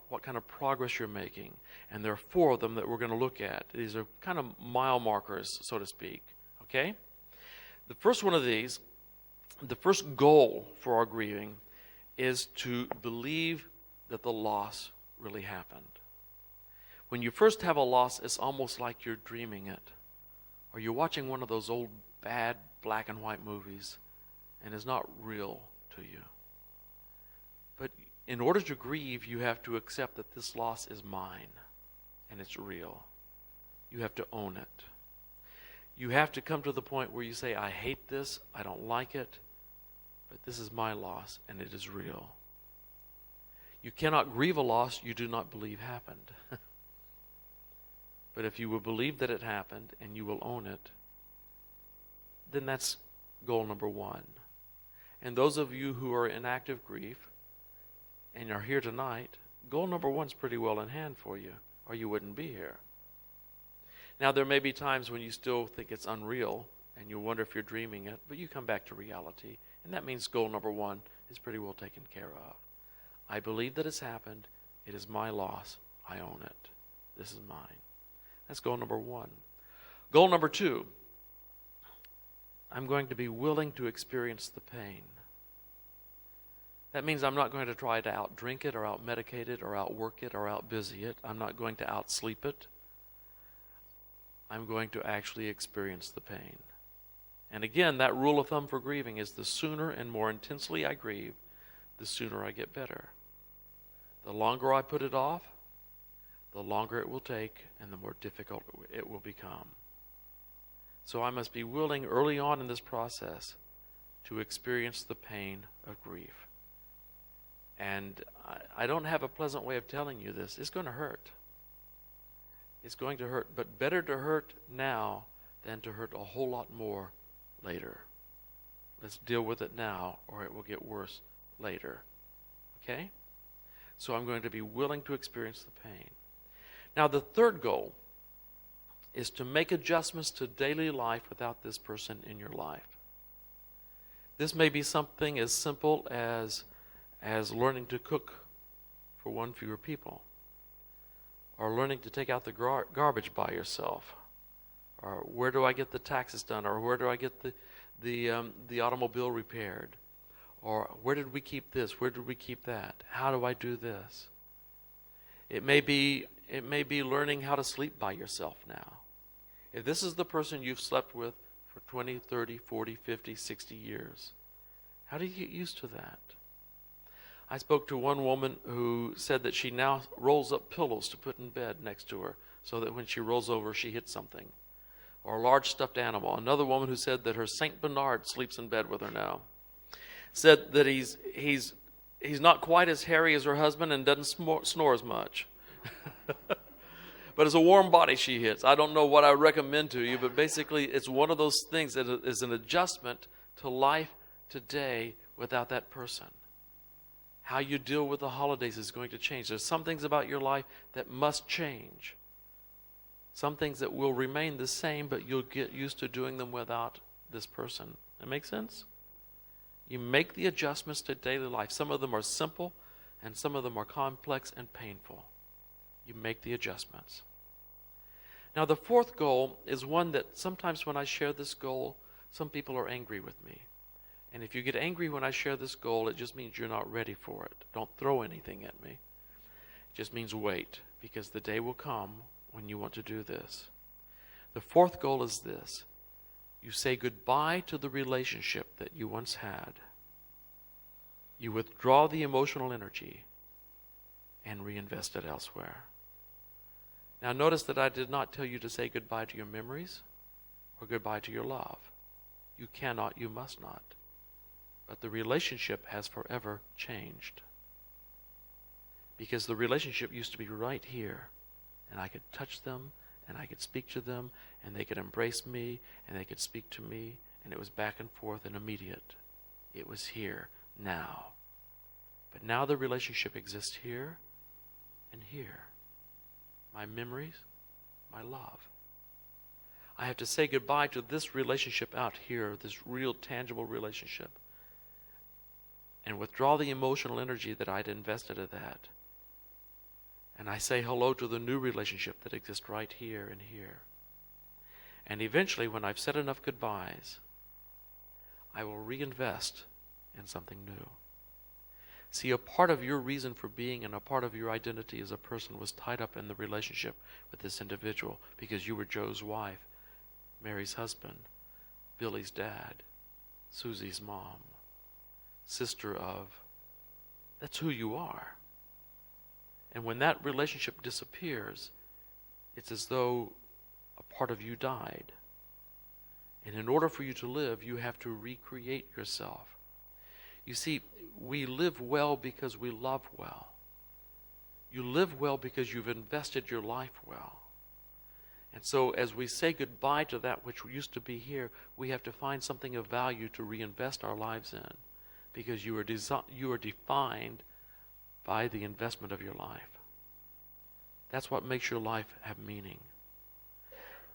what kind of progress you're making. And there are 4 of them that we're going to look at. These are kind of mile markers, so to speak. Okay? The first one of these, the first goal for our grieving, is to believe that the loss really happened. When you first have a loss, it's almost like you're dreaming it, or you're watching one of those old bad black and white movies, and it's not real to you. But in order to grieve, you have to accept that this loss is mine, and it's real. You have to own it. You have to come to the point where you say, I hate this, I don't like it, but this is my loss, and it is real. You cannot grieve a loss you do not believe happened. But if you will believe that it happened and you will own it, then that's goal number 1. And those of you who are in active grief and are here tonight, goal number 1 is pretty well in hand for you, or you wouldn't be here. Now, there may be times when you still think it's unreal and you wonder if you're dreaming it, but you come back to reality, and that means goal number 1 is pretty well taken care of. I believe that it's happened. It is my loss. I own it. This is mine. That's goal number 1. Goal number 2, I'm going to be willing to experience the pain. That means I'm not going to try to out-drink it or out-medicate it or out-work it or out-busy it. I'm not going to out-sleep it. I'm going to actually experience the pain. And again, that rule of thumb for grieving is the sooner and more intensely I grieve, the sooner I get better. The longer I put it off, the longer it will take and the more difficult it will become. So I must be willing early on in this process to experience the pain of grief. And I don't have a pleasant way of telling you this. It's going to hurt. It's going to hurt, but better to hurt now than to hurt a whole lot more later. Let's deal with it now, or it will get worse later. Okay? So I'm going to be willing to experience the pain. Now, the third goal is to make adjustments to daily life without this person in your life. This may be something as simple as learning to cook for 1 fewer people, or learning to take out the garbage by yourself, or where do I get the taxes done, or where do I get the automobile repaired, or where did we keep this, where did we keep that, how do I do this? It may be learning how to sleep by yourself now. If this is the person you've slept with for 20, 30, 40, 50, 60 years, how do you get used to that? I spoke to one woman who said that she now rolls up pillows to put in bed next to her so that when she rolls over, she hits something. Or a large stuffed animal. Another woman who said that her Saint Bernard sleeps in bed with her now. Said that he's not quite as hairy as her husband and doesn't snore as much. But it's a warm body she hits. I don't know what I recommend to you, but basically it's one of those things that is an adjustment to life today without that person. How you deal with the holidays is going to change. There's some things about your life that must change. Some things that will remain the same, but you'll get used to doing them without this person. That make sense? You make the adjustments to daily life. Some of them are simple, and some of them are complex and painful. You make the adjustments. Now, the fourth goal is one that sometimes when I share this goal, some people are angry with me. And if you get angry when I share this goal, it just means you're not ready for it. Don't throw anything at me. It just means wait, because the day will come when you want to do this. The fourth goal is this. You say goodbye to the relationship that you once had. You withdraw the emotional energy and reinvest it elsewhere. Now notice that I did not tell you to say goodbye to your memories or goodbye to your love. You cannot, you must not. But the relationship has forever changed. Because the relationship used to be right here, and I could touch them, and I could speak to them, and they could embrace me, and they could speak to me, and it was back and forth and immediate. It was here, now. But now the relationship exists here and here. My memories, my love. I have to say goodbye to this relationship out here, this real tangible relationship, and withdraw the emotional energy that I'd invested in that. And I say hello to the new relationship that exists right here and here. And eventually, when I've said enough goodbyes, I will reinvest in something new. See, a part of your reason for being and a part of your identity as a person was tied up in the relationship with this individual because you were Joe's wife, Mary's husband, Billy's dad, Susie's mom, sister of. That's who you are. And when that relationship disappears, it's as though a part of you died. And in order for you to live, you have to recreate yourself. You see, we live well because we love well. You live well because you've invested your life well. And so as we say goodbye to that which used to be here, we have to find something of value to reinvest our lives in, because you are defined by the investment of your life. That's what makes your life have meaning.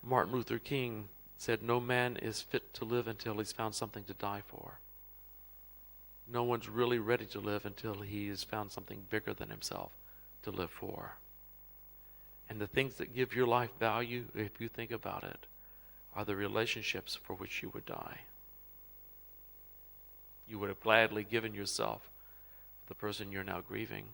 Martin Luther King said, "No man is fit to live until he's found something to die for." No one's really ready to live until he has found something bigger than himself to live for. And the things that give your life value, if you think about it, are the relationships for which you would die. You would have gladly given yourself for the person you're now grieving.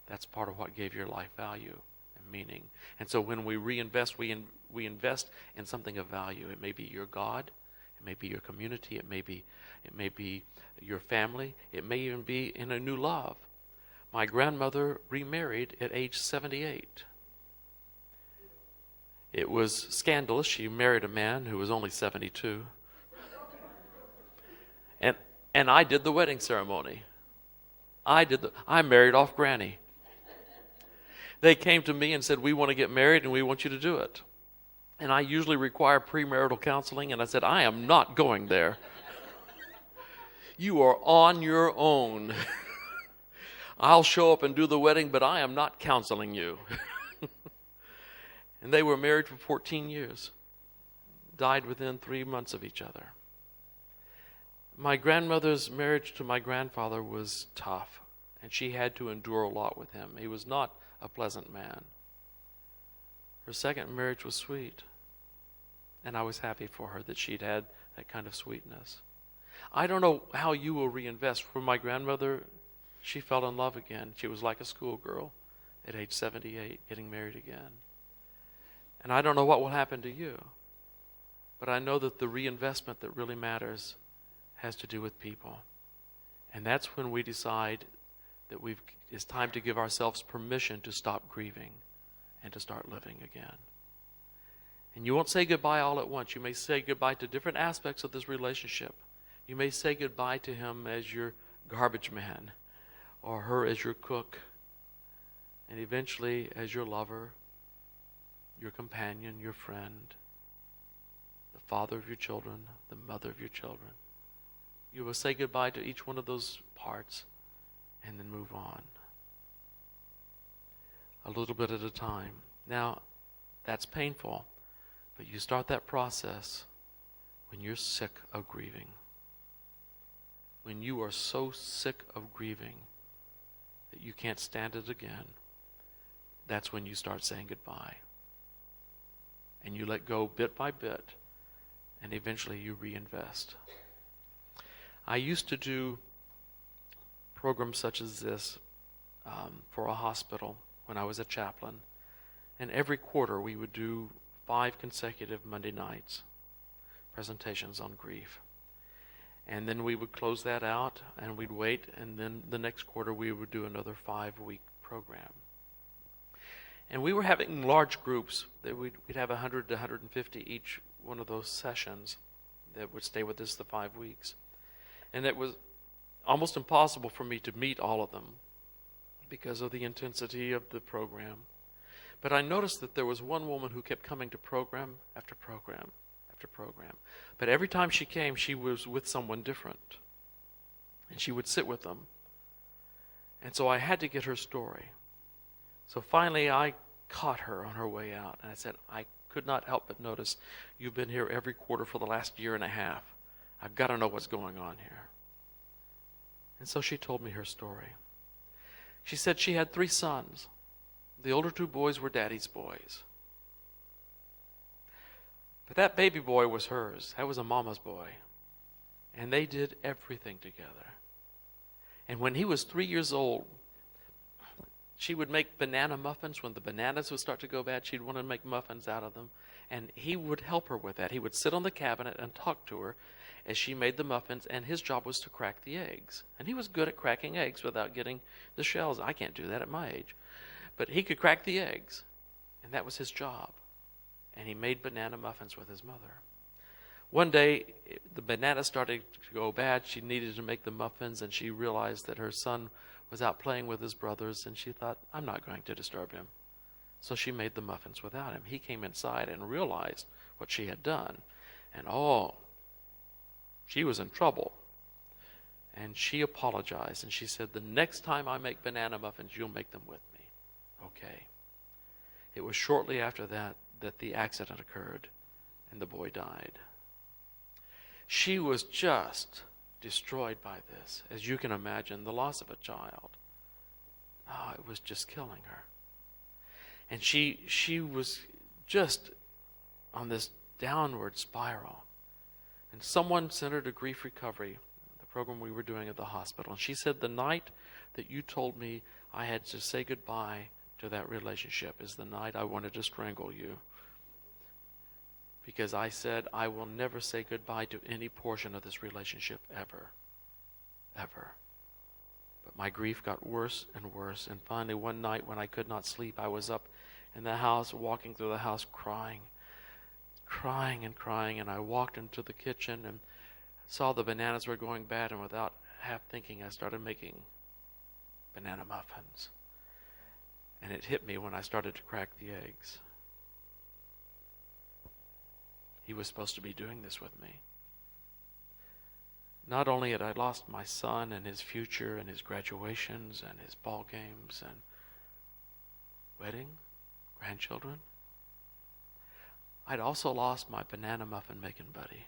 That's part of what gave your life value and meaning. And so when we reinvest, we invest in something of value. It may be your God, it may be your community, it may be your family, it may even be in a new love. My grandmother remarried at age 78. It was scandalous. She married a man who was only 72. And I did the wedding ceremony. I married off Granny. They came to me and said, "We want to get married and we want you to do it." And I usually require premarital counseling, and I said, "I am not going there. You are on your own. I'll show up and do the wedding, but I am not counseling you." And they were married for 14 years. Died within 3 months of each other. My grandmother's marriage to my grandfather was tough, and she had to endure a lot with him. He was not a pleasant man. Her second marriage was sweet, and I was happy for her that she'd had that kind of sweetness. I don't know how you will reinvest. For my grandmother, she fell in love again. She was like a schoolgirl at age 78, getting married again. And I don't know what will happen to you, but I know that the reinvestment that really matters has to do with people. And that's when we decide that it's time to give ourselves permission to stop grieving and to start living again. And you won't say goodbye all at once. You may say goodbye to different aspects of this relationship. You may say goodbye to him as your garbage man, or her as your cook, and eventually as your lover, your companion, your friend, the father of your children, the mother of your children. You will say goodbye to each one of those parts and then move on. A little bit at a time. Now, that's painful, but you start that process when you're sick of grieving. When you are so sick of grieving that you can't stand it again, that's when you start saying goodbye. And you let go bit by bit, and eventually you reinvest. I used to do programs such as this for a hospital when I was a chaplain. And every quarter we would do 5 consecutive Monday nights, presentations on grief. And then we would close that out and we'd wait, and then the next quarter we would do another 5-week program. And we were having large groups. We'd have 100 to 150 each one of those sessions that would stay with us the 5 weeks. And it was almost impossible for me to meet all of them because of the intensity of the program. But I noticed that there was one woman who kept coming to program after program after program. But every time she came, she was with someone different. And she would sit with them. And so I had to get her story. So finally I caught her on her way out. And I said, I could not help but notice you've been here every quarter for the last year and a half. I've got to know what's going on here. And so she told me her story. She said she had 3 sons. The older 2 boys were daddy's boys. But that baby boy was hers. That was a mama's boy. And they did everything together. And when he was 3 years old, she would make banana muffins. When the bananas would start to go bad, she'd want to make muffins out of them. And he would help her with that. He would sit on the cabinet and talk to her as she made the muffins, and his job was to crack the eggs. And he was good at cracking eggs without getting the shells. I can't do that at my age. But he could crack the eggs, and that was his job. And he made banana muffins with his mother. One day, the banana started to go bad. She needed to make the muffins, and she realized that her son was out playing with his brothers, and she thought, I'm not going to disturb him. So she made the muffins without him. He came inside and realized what she had done. And she was in trouble. And she apologized, and she said, the next time I make banana muffins, you'll make them with me. Okay. It was shortly after that the accident occurred, and the boy died. She was just destroyed by this. As you can imagine, the loss of a child. It was just killing her. And she was just on this downward spiral. And someone sent her to Grief Recovery, the program we were doing at the hospital. And she said, the night that you told me I had to say goodbye to that relationship is the night I wanted to strangle you. Because I said, I will never say goodbye to any portion of this relationship ever. Ever. But my grief got worse and worse. And finally, one night when I could not sleep, I was up in the house, walking through the house, crying and crying. And I walked into the kitchen and saw the bananas were going bad. And without half thinking, I started making banana muffins. And it hit me when I started to crack the eggs. He was supposed to be doing this with me. Not only had I lost my son and his future and his graduations and his ball games and wedding, grandchildren, I'd also lost my banana muffin making buddy.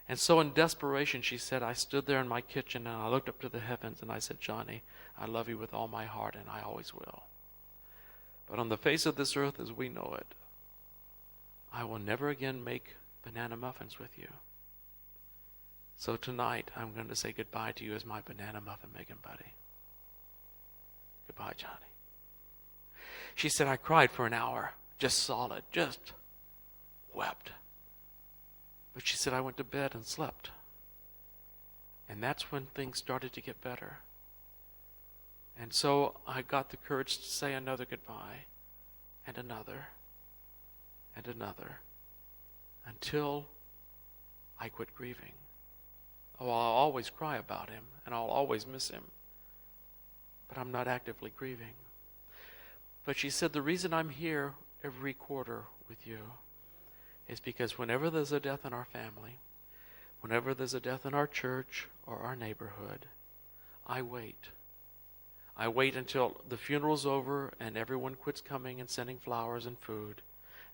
And so in desperation, she said, I stood there in my kitchen and I looked up to the heavens and I said, Johnny, I love you with all my heart and I always will. But on the face of this earth as we know it, I will never again make banana muffins with you. So tonight, I'm going to say goodbye to you as my banana muffin making buddy. Goodbye, Johnny. She said, I cried for an hour, just solid, just wept. But she said, I went to bed and slept. And that's when things started to get better. And so I got the courage to say another goodbye, and another, and another, until I quit grieving. Oh, I'll always cry about him, and I'll always miss him. But I'm not actively grieving. But she said, the reason I'm here every quarter with you is because whenever there's a death in our family, whenever there's a death in our church or our neighborhood, I wait. I wait until the funeral's over and everyone quits coming and sending flowers and food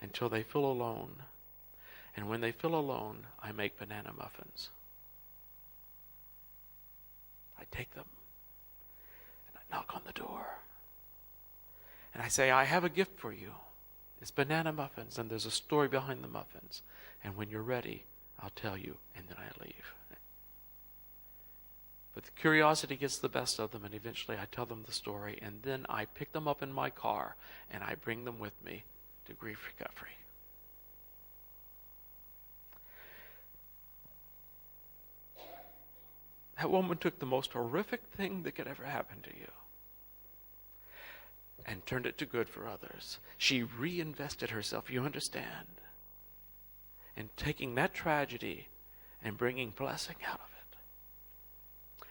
until they feel alone. And when they feel alone, I make banana muffins. I take them and I knock on the door. And I say, I have a gift for you. It's banana muffins, and there's a story behind the muffins. And when you're ready, I'll tell you, and then I leave. But the curiosity gets the best of them, and eventually I tell them the story, and then I pick them up in my car, and I bring them with me to grief recovery. That woman took the most horrific thing that could ever happen to you and turned it to good for others. She reinvested herself, you understand, in taking that tragedy and bringing blessing out of it.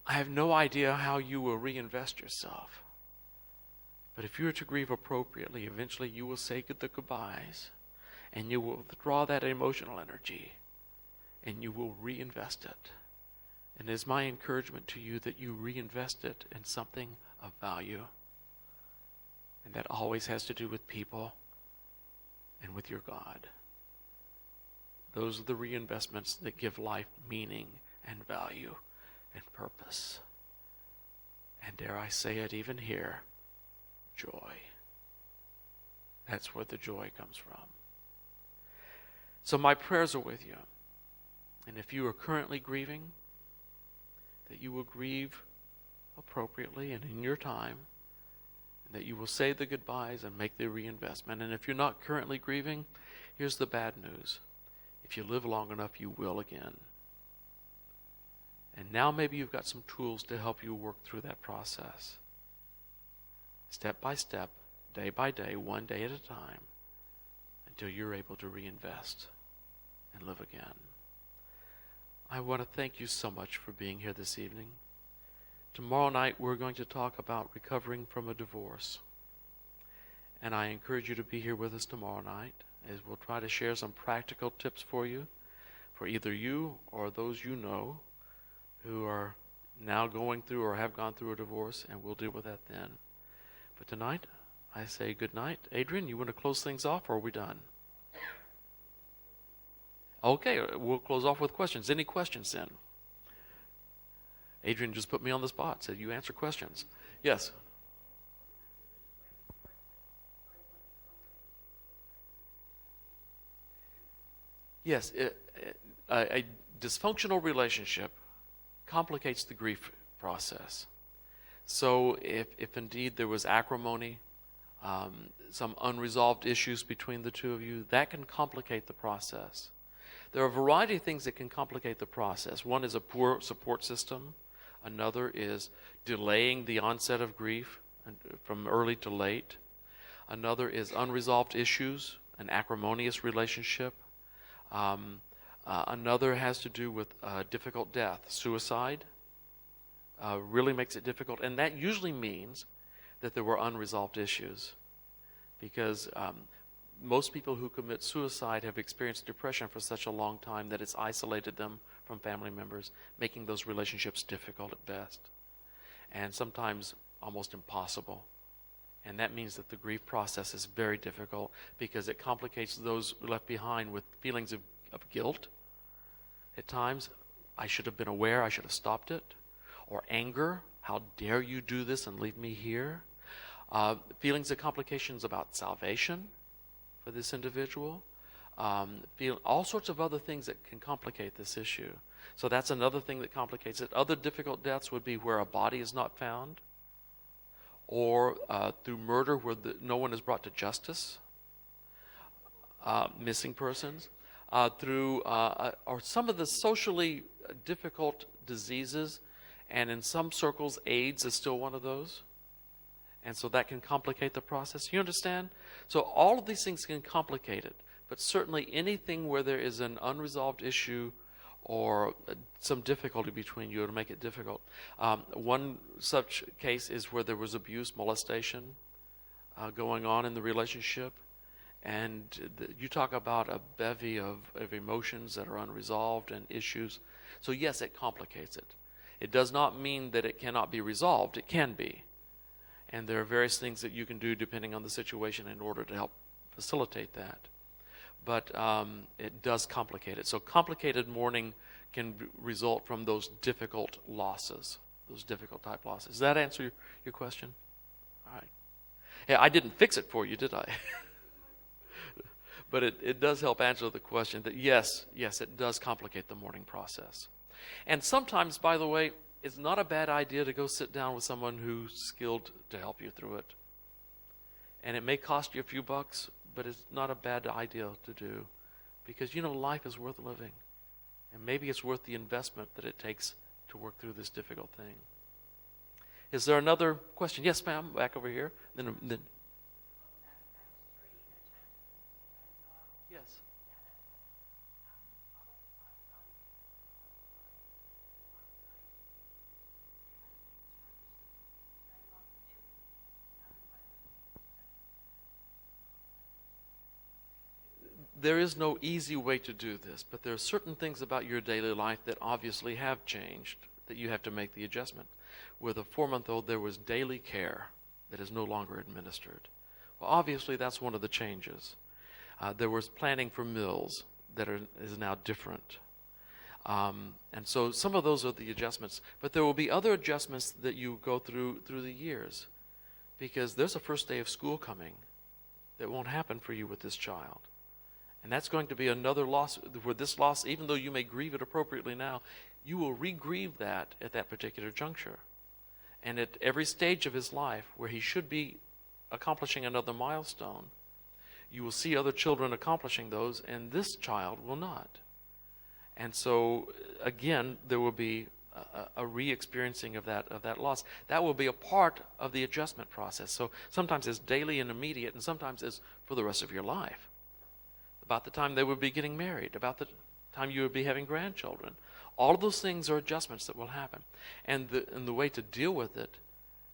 I have no idea how you will reinvest yourself, but if you are to grieve appropriately, eventually you will say the goodbyes, and you will withdraw that emotional energy, and you will reinvest it. And it is my encouragement to you that you reinvest it in something of value. And that always has to do with people and with your God. Those are the reinvestments that give life meaning and value and purpose. And dare I say it even here, joy. That's where the joy comes from. So my prayers are with you. And if you are currently grieving, that you will grieve appropriately and in your time, and that you will say the goodbyes and make the reinvestment. And if you're not currently grieving, here's the bad news. If you live long enough, you will again. And now maybe you've got some tools to help you work through that process. Step by step, day by day, one day at a time, until you're able to reinvest and live again. I want to thank you so much for being here this evening. Tomorrow night we're going to talk about recovering from a divorce. And I encourage you to be here with us tomorrow night as we'll try to share some practical tips for you, for either you or those you know who are now going through or have gone through a divorce, and we'll deal with that then. But tonight, I say good night. Adrian, you want to close things off, or are we done? Okay, we'll close off with questions. Any questions then? Adrian just put me on the spot, said you answer questions. Yes. Yes, a dysfunctional relationship complicates the grief process. So if indeed there was acrimony, some unresolved issues between the two of you, that can complicate the process. There are a variety of things that can complicate the process. One is a poor support system. Another is delaying the onset of grief from early to late. Another is unresolved issues, an acrimonious relationship. Another has to do with difficult death. Suicide really makes it difficult. And that usually means that there were unresolved issues. Because most people who commit suicide have experienced depression for such a long time that it's isolated them from family members, making those relationships difficult at best, and sometimes almost impossible. And that means that the grief process is very difficult because it complicates those left behind with feelings of guilt, At times, I should have been aware, I should have stopped it. Or anger, how dare you do this and leave me here? Feelings of complications about salvation for this individual. All sorts of other things that can complicate this issue. So that's another thing that complicates it. Other difficult deaths would be where a body is not found, or through murder where no one is brought to justice, missing persons, or some of the socially difficult diseases, and in some circles, AIDS is still one of those. And so that can complicate the process. You understand? So all of these things can complicate it. But certainly anything where there is an unresolved issue or some difficulty between you to make it difficult. One such case is where there was abuse, molestation going on in the relationship. And you talk about a bevy of emotions that are unresolved and issues. So yes, it complicates it. It does not mean that it cannot be resolved. It can be. And there are various things that you can do depending on the situation in order to help facilitate that. But it does complicate it. So complicated mourning can result from those difficult losses, those difficult type losses. Does that answer your question? All right. Yeah, I didn't fix it for you, did I? But it does help answer the question that yes, it does complicate the mourning process. And sometimes, by the way, it's not a bad idea to go sit down with someone who's skilled to help you through it. And it may cost you a few bucks, but it's not a bad idea to do. Because, life is worth living. And maybe it's worth the investment that it takes to work through this difficult thing. Is there another question? Yes, ma'am, back over here. Then. Yes. There is no easy way to do this, but there are certain things about your daily life that obviously have changed, that you have to make the adjustment. With a 4-month-old, there was daily care that is no longer administered. Well, obviously, that's one of the changes. There was planning for meals that is now different. And so some of those are the adjustments. But there will be other adjustments that you go through the years. Because there's a first day of school coming that won't happen for you with this child. And that's going to be another loss, where this loss, even though you may grieve it appropriately now, you will re-grieve that at that particular juncture. And at every stage of his life, where he should be accomplishing another milestone, you will see other children accomplishing those, and this child will not. And so, again, there will be a re-experiencing of that loss. That will be a part of the adjustment process. So sometimes it's daily and immediate, and sometimes it's for the rest of your life. About the time they would be getting married, about the time you would be having grandchildren. All of those things are adjustments that will happen. And the way to deal with it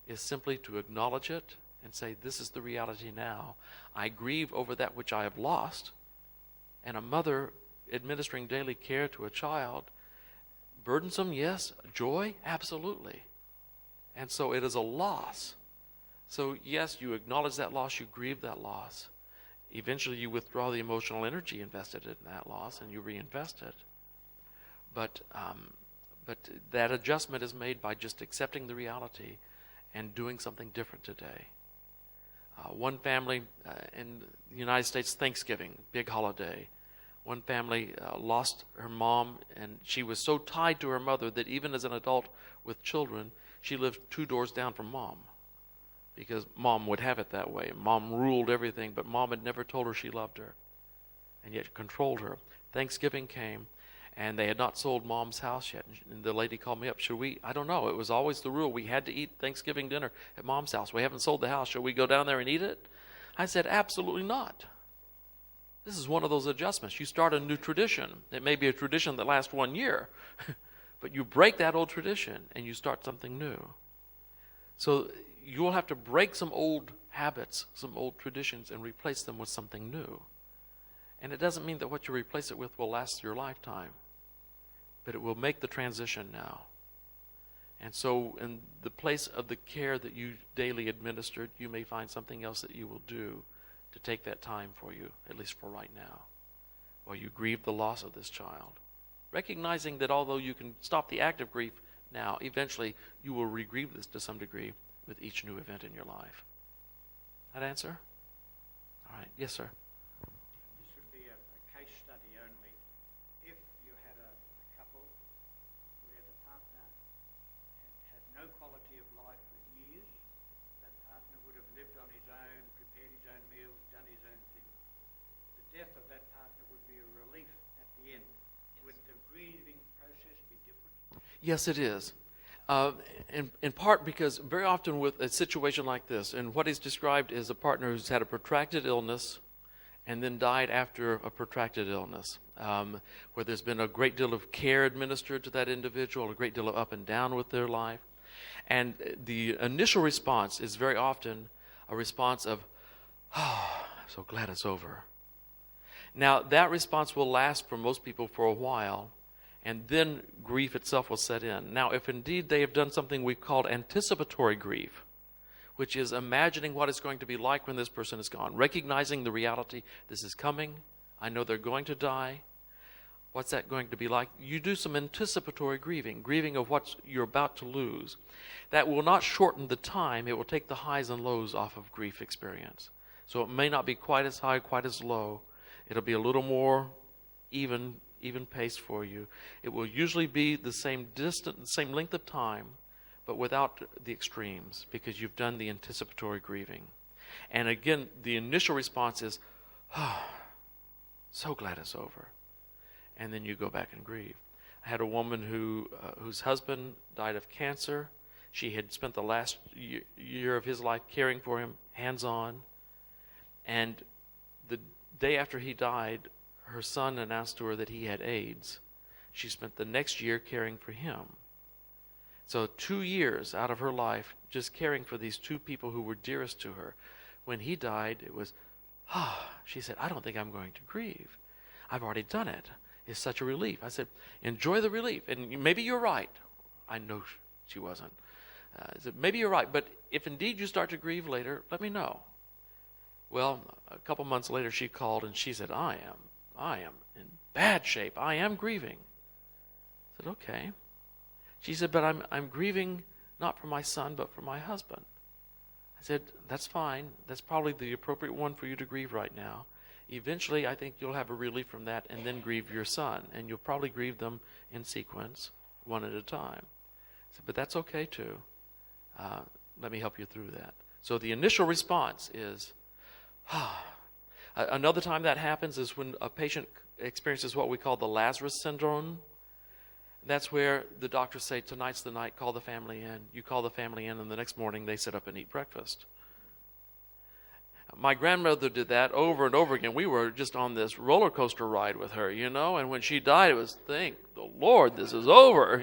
is simply to acknowledge it and say, this is the reality now. I grieve over that which I have lost. And a mother administering daily care to a child, burdensome, yes. Joy, absolutely. And so it is a loss. So yes, you acknowledge that loss, you grieve that loss. Eventually you withdraw the emotional energy invested in that loss and you reinvest it. But that adjustment is made by just accepting the reality and doing something different today. One family in the United States, Thanksgiving, big holiday. One family lost her mom, and she was so tied to her mother that even as an adult with children, she lived 2 doors down from mom. Because mom would have it that way. Mom ruled everything, but mom had never told her she loved her, and yet controlled her. Thanksgiving came, and they had not sold mom's house yet. And the lady called me up. Should we? I don't know. It was always the rule. We had to eat Thanksgiving dinner at mom's house. We haven't sold the house. Should we go down there and eat it? I said, absolutely not. This is one of those adjustments. You start a new tradition. It may be a tradition that lasts 1 year, but you break that old tradition and you start something new. So you will have to break some old habits, some old traditions, and replace them with something new. And it doesn't mean that what you replace it with will last your lifetime, but it will make the transition now. And so in the place of the care that you daily administered, you may find something else that you will do to take that time for you, at least for right now, while you grieve the loss of this child. recognizing that although you can stop the act of grief now, eventually you will re-grieve this to some degree with each new event in your life. That answer? All right. Yes, sir. This would be a case study only. If you had a couple where the partner had no quality of life for years, that partner would have lived on his own, prepared his own meals, done his own thing. The death of that partner would be a relief at the end. Would the grieving process be different? Yes, it is. In part because very often with a situation like this, and what is described is a partner who's had a protracted illness and then died after a protracted illness, where there's been a great deal of care administered to that individual, a great deal of up and down with their life. And the initial response is very often a response of, oh, so glad it's over. Now, that response will last for most people for a while, and then grief itself will set in. Now, if indeed they have done something we've called anticipatory grief, which is imagining what it's going to be like when this person is gone, recognizing the reality, this is coming, I know they're going to die, what's that going to be like? You do some anticipatory grieving of what you're about to lose. That will not shorten the time, it will take the highs and lows off of grief experience. So it may not be quite as high, quite as low. It'll be a little more even pace for you. It will usually be the same length of time, but without the extremes, because you've done the anticipatory grieving. And again, the initial response is, oh, so glad it's over. And then you go back and grieve. I had a woman whose husband died of cancer. She had spent the last year of his life caring for him, hands-on. And the day after he died, her son announced to her that he had AIDS. She spent the next year caring for him. So 2 years out of her life just caring for these two people who were dearest to her. When he died, it was, she said, I don't think I'm going to grieve. I've already done it. It's such a relief. I said, enjoy the relief. And maybe you're right. I know she wasn't. I said, maybe you're right, but if indeed you start to grieve later, let me know. Well, a couple months later she called and she said, I am in bad shape. I am grieving. I said, okay. She said, but I'm grieving not for my son, but for my husband. I said, that's fine. That's probably the appropriate one for you to grieve right now. Eventually, I think you'll have a relief from that and then grieve your son. And you'll probably grieve them in sequence, one at a time. I said, but that's okay too. Let me help you through that. So the initial response is, Another time that happens is when a patient experiences what we call the Lazarus syndrome. That's where the doctors say, tonight's the night, call the family in. You call the family in, and the next morning they sit up and eat breakfast. My grandmother did that over and over again. We were just on this roller coaster ride with her, and when she died, it was, thank the Lord, this is over,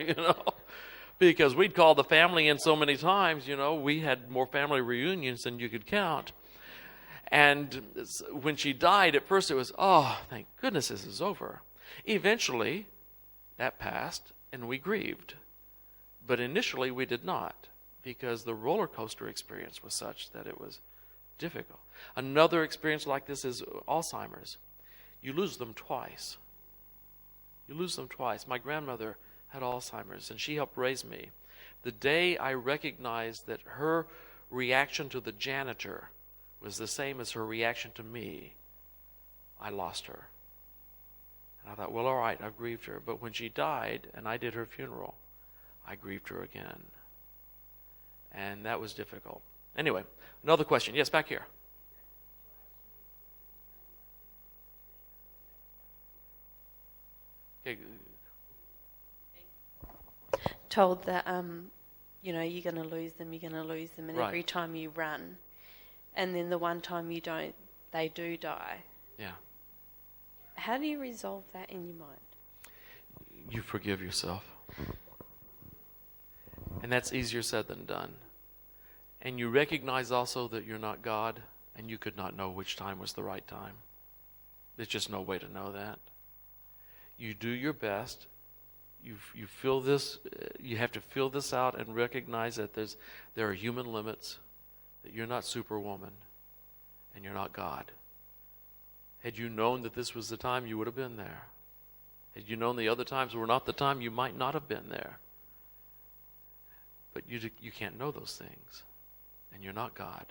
because we'd called the family in so many times, we had more family reunions than you could count. And when she died, at first it was, oh, thank goodness this is over. Eventually, that passed, and we grieved. But initially, we did not, because the roller coaster experience was such that it was difficult. Another experience like this is Alzheimer's. You lose them twice. My grandmother had Alzheimer's, and she helped raise me. The day I recognized that her reaction to the janitor was the same as her reaction to me, I lost her. And I thought, well, all right, I've grieved her. But when she died and I did her funeral, I grieved her again. And that was difficult. Anyway, another question. Yes, back here. Okay. Told that, you're going to lose them, and Right. every time you run, and then the one time you don't, they do die. Yeah. How do you resolve that in your mind? You forgive yourself. And that's easier said than done. And you recognize also that you're not God, and you could not know which time was the right time. There's just no way to know that. You do your best. You feel this. You have to feel this out and recognize that there are human limits. That you're not Superwoman, and you're not God. Had you known that this was the time, you would have been there. Had you known the other times were not the time, you might not have been there. But you can't know those things, and you're not God.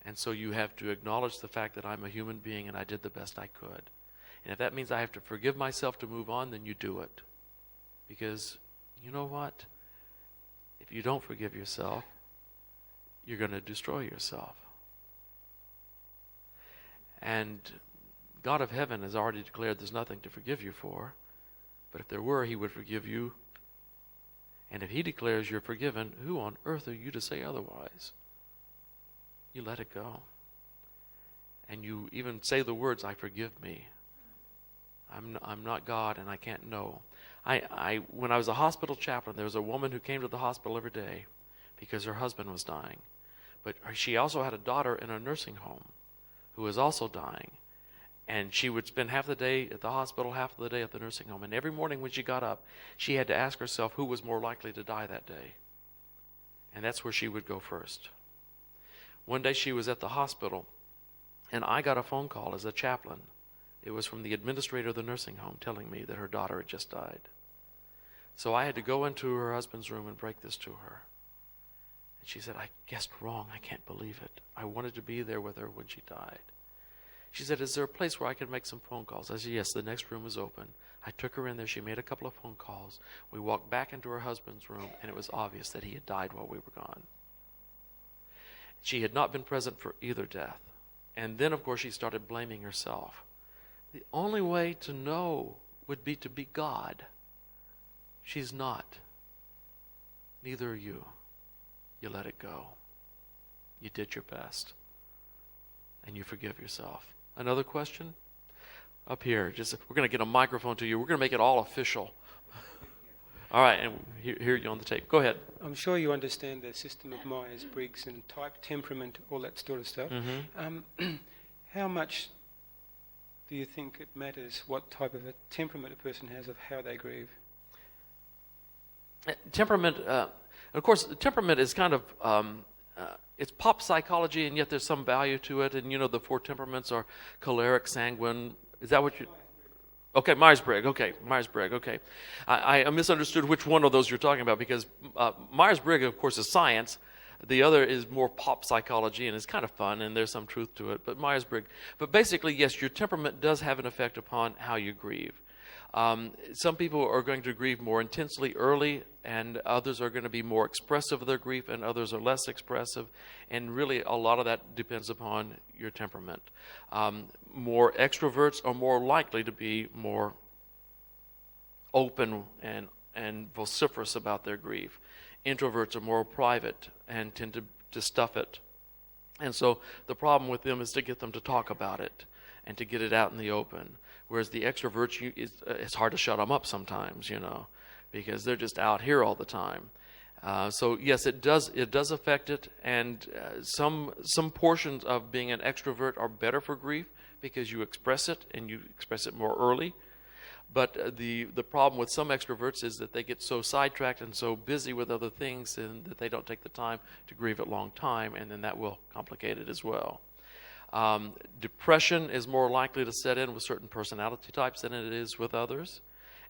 And so you have to acknowledge the fact that I'm a human being and I did the best I could. And if that means I have to forgive myself to move on, then you do it. Because you know what? If you don't forgive yourself, you're going to destroy yourself. And God of heaven has already declared there's nothing to forgive you for. But if there were, he would forgive you. And if he declares you're forgiven, who on earth are you to say otherwise? You let it go. And you even say the words, I forgive me. I'm not God and I can't know. When I was a hospital chaplain, there was a woman who came to the hospital every day because her husband was dying. But she also had a daughter in a nursing home who was also dying. And she would spend half the day at the hospital, half of the day at the nursing home. And every morning when she got up, she had to ask herself who was more likely to die that day. And that's where she would go first. One day she was at the hospital, and I got a phone call as a chaplain. It was from the administrator of the nursing home telling me that her daughter had just died. So I had to go into her husband's room and break this to her. And she said, I guessed wrong. I can't believe it. I wanted to be there with her when she died. She said, is there a place where I can make some phone calls? I said, yes, the next room was open. I took her in there. She made a couple of phone calls. We walked back into her husband's room, and it was obvious that he had died while we were gone. She had not been present for either death. And then, of course, she started blaming herself. The only way to know would be to be God. She's not. Neither are you. You let it go. You did your best. And you forgive yourself. Another question? Up here. We're going to get a microphone to you. We're going to make it all official. All right, and hear you on the tape. Go ahead. I'm sure you understand the system of Myers-Briggs and type, temperament, all that sort of stuff. Mm-hmm. How much do you think it matters what type of a temperament a person has of how they grieve? Temperament, of course, temperament is kind of, it's pop psychology, and yet there's some value to it. And, you know, the 4 temperaments are choleric, sanguine. Is that what you... Okay, Myers-Briggs. Okay. I misunderstood which one of those you're talking about, because Myers-Briggs, of course, is science. The other is more pop psychology, and it's kind of fun, and there's some truth to it. But Myers-Briggs. But basically, yes, your temperament does have an effect upon how you grieve. Some people are going to grieve more intensely early, and others are going to be more expressive of their grief, and others are less expressive. And really, a lot of that depends upon your temperament. More extroverts are more likely to be more open and vociferous about their grief. Introverts are more private and tend to stuff it. And so the problem with them is to get them to talk about it and to get it out in the open. Whereas the extroverts, it's hard to shut them up sometimes, you know, because they're just out here all the time. So yes, it does affect it, and some portions of being an extrovert are better for grief because you express it, and you express it more early. But the problem with some extroverts is that they get so sidetracked and so busy with other things and that they don't take the time to grieve a long time, and then that will complicate it as well. Depression is more likely to set in with certain personality types than it is with others,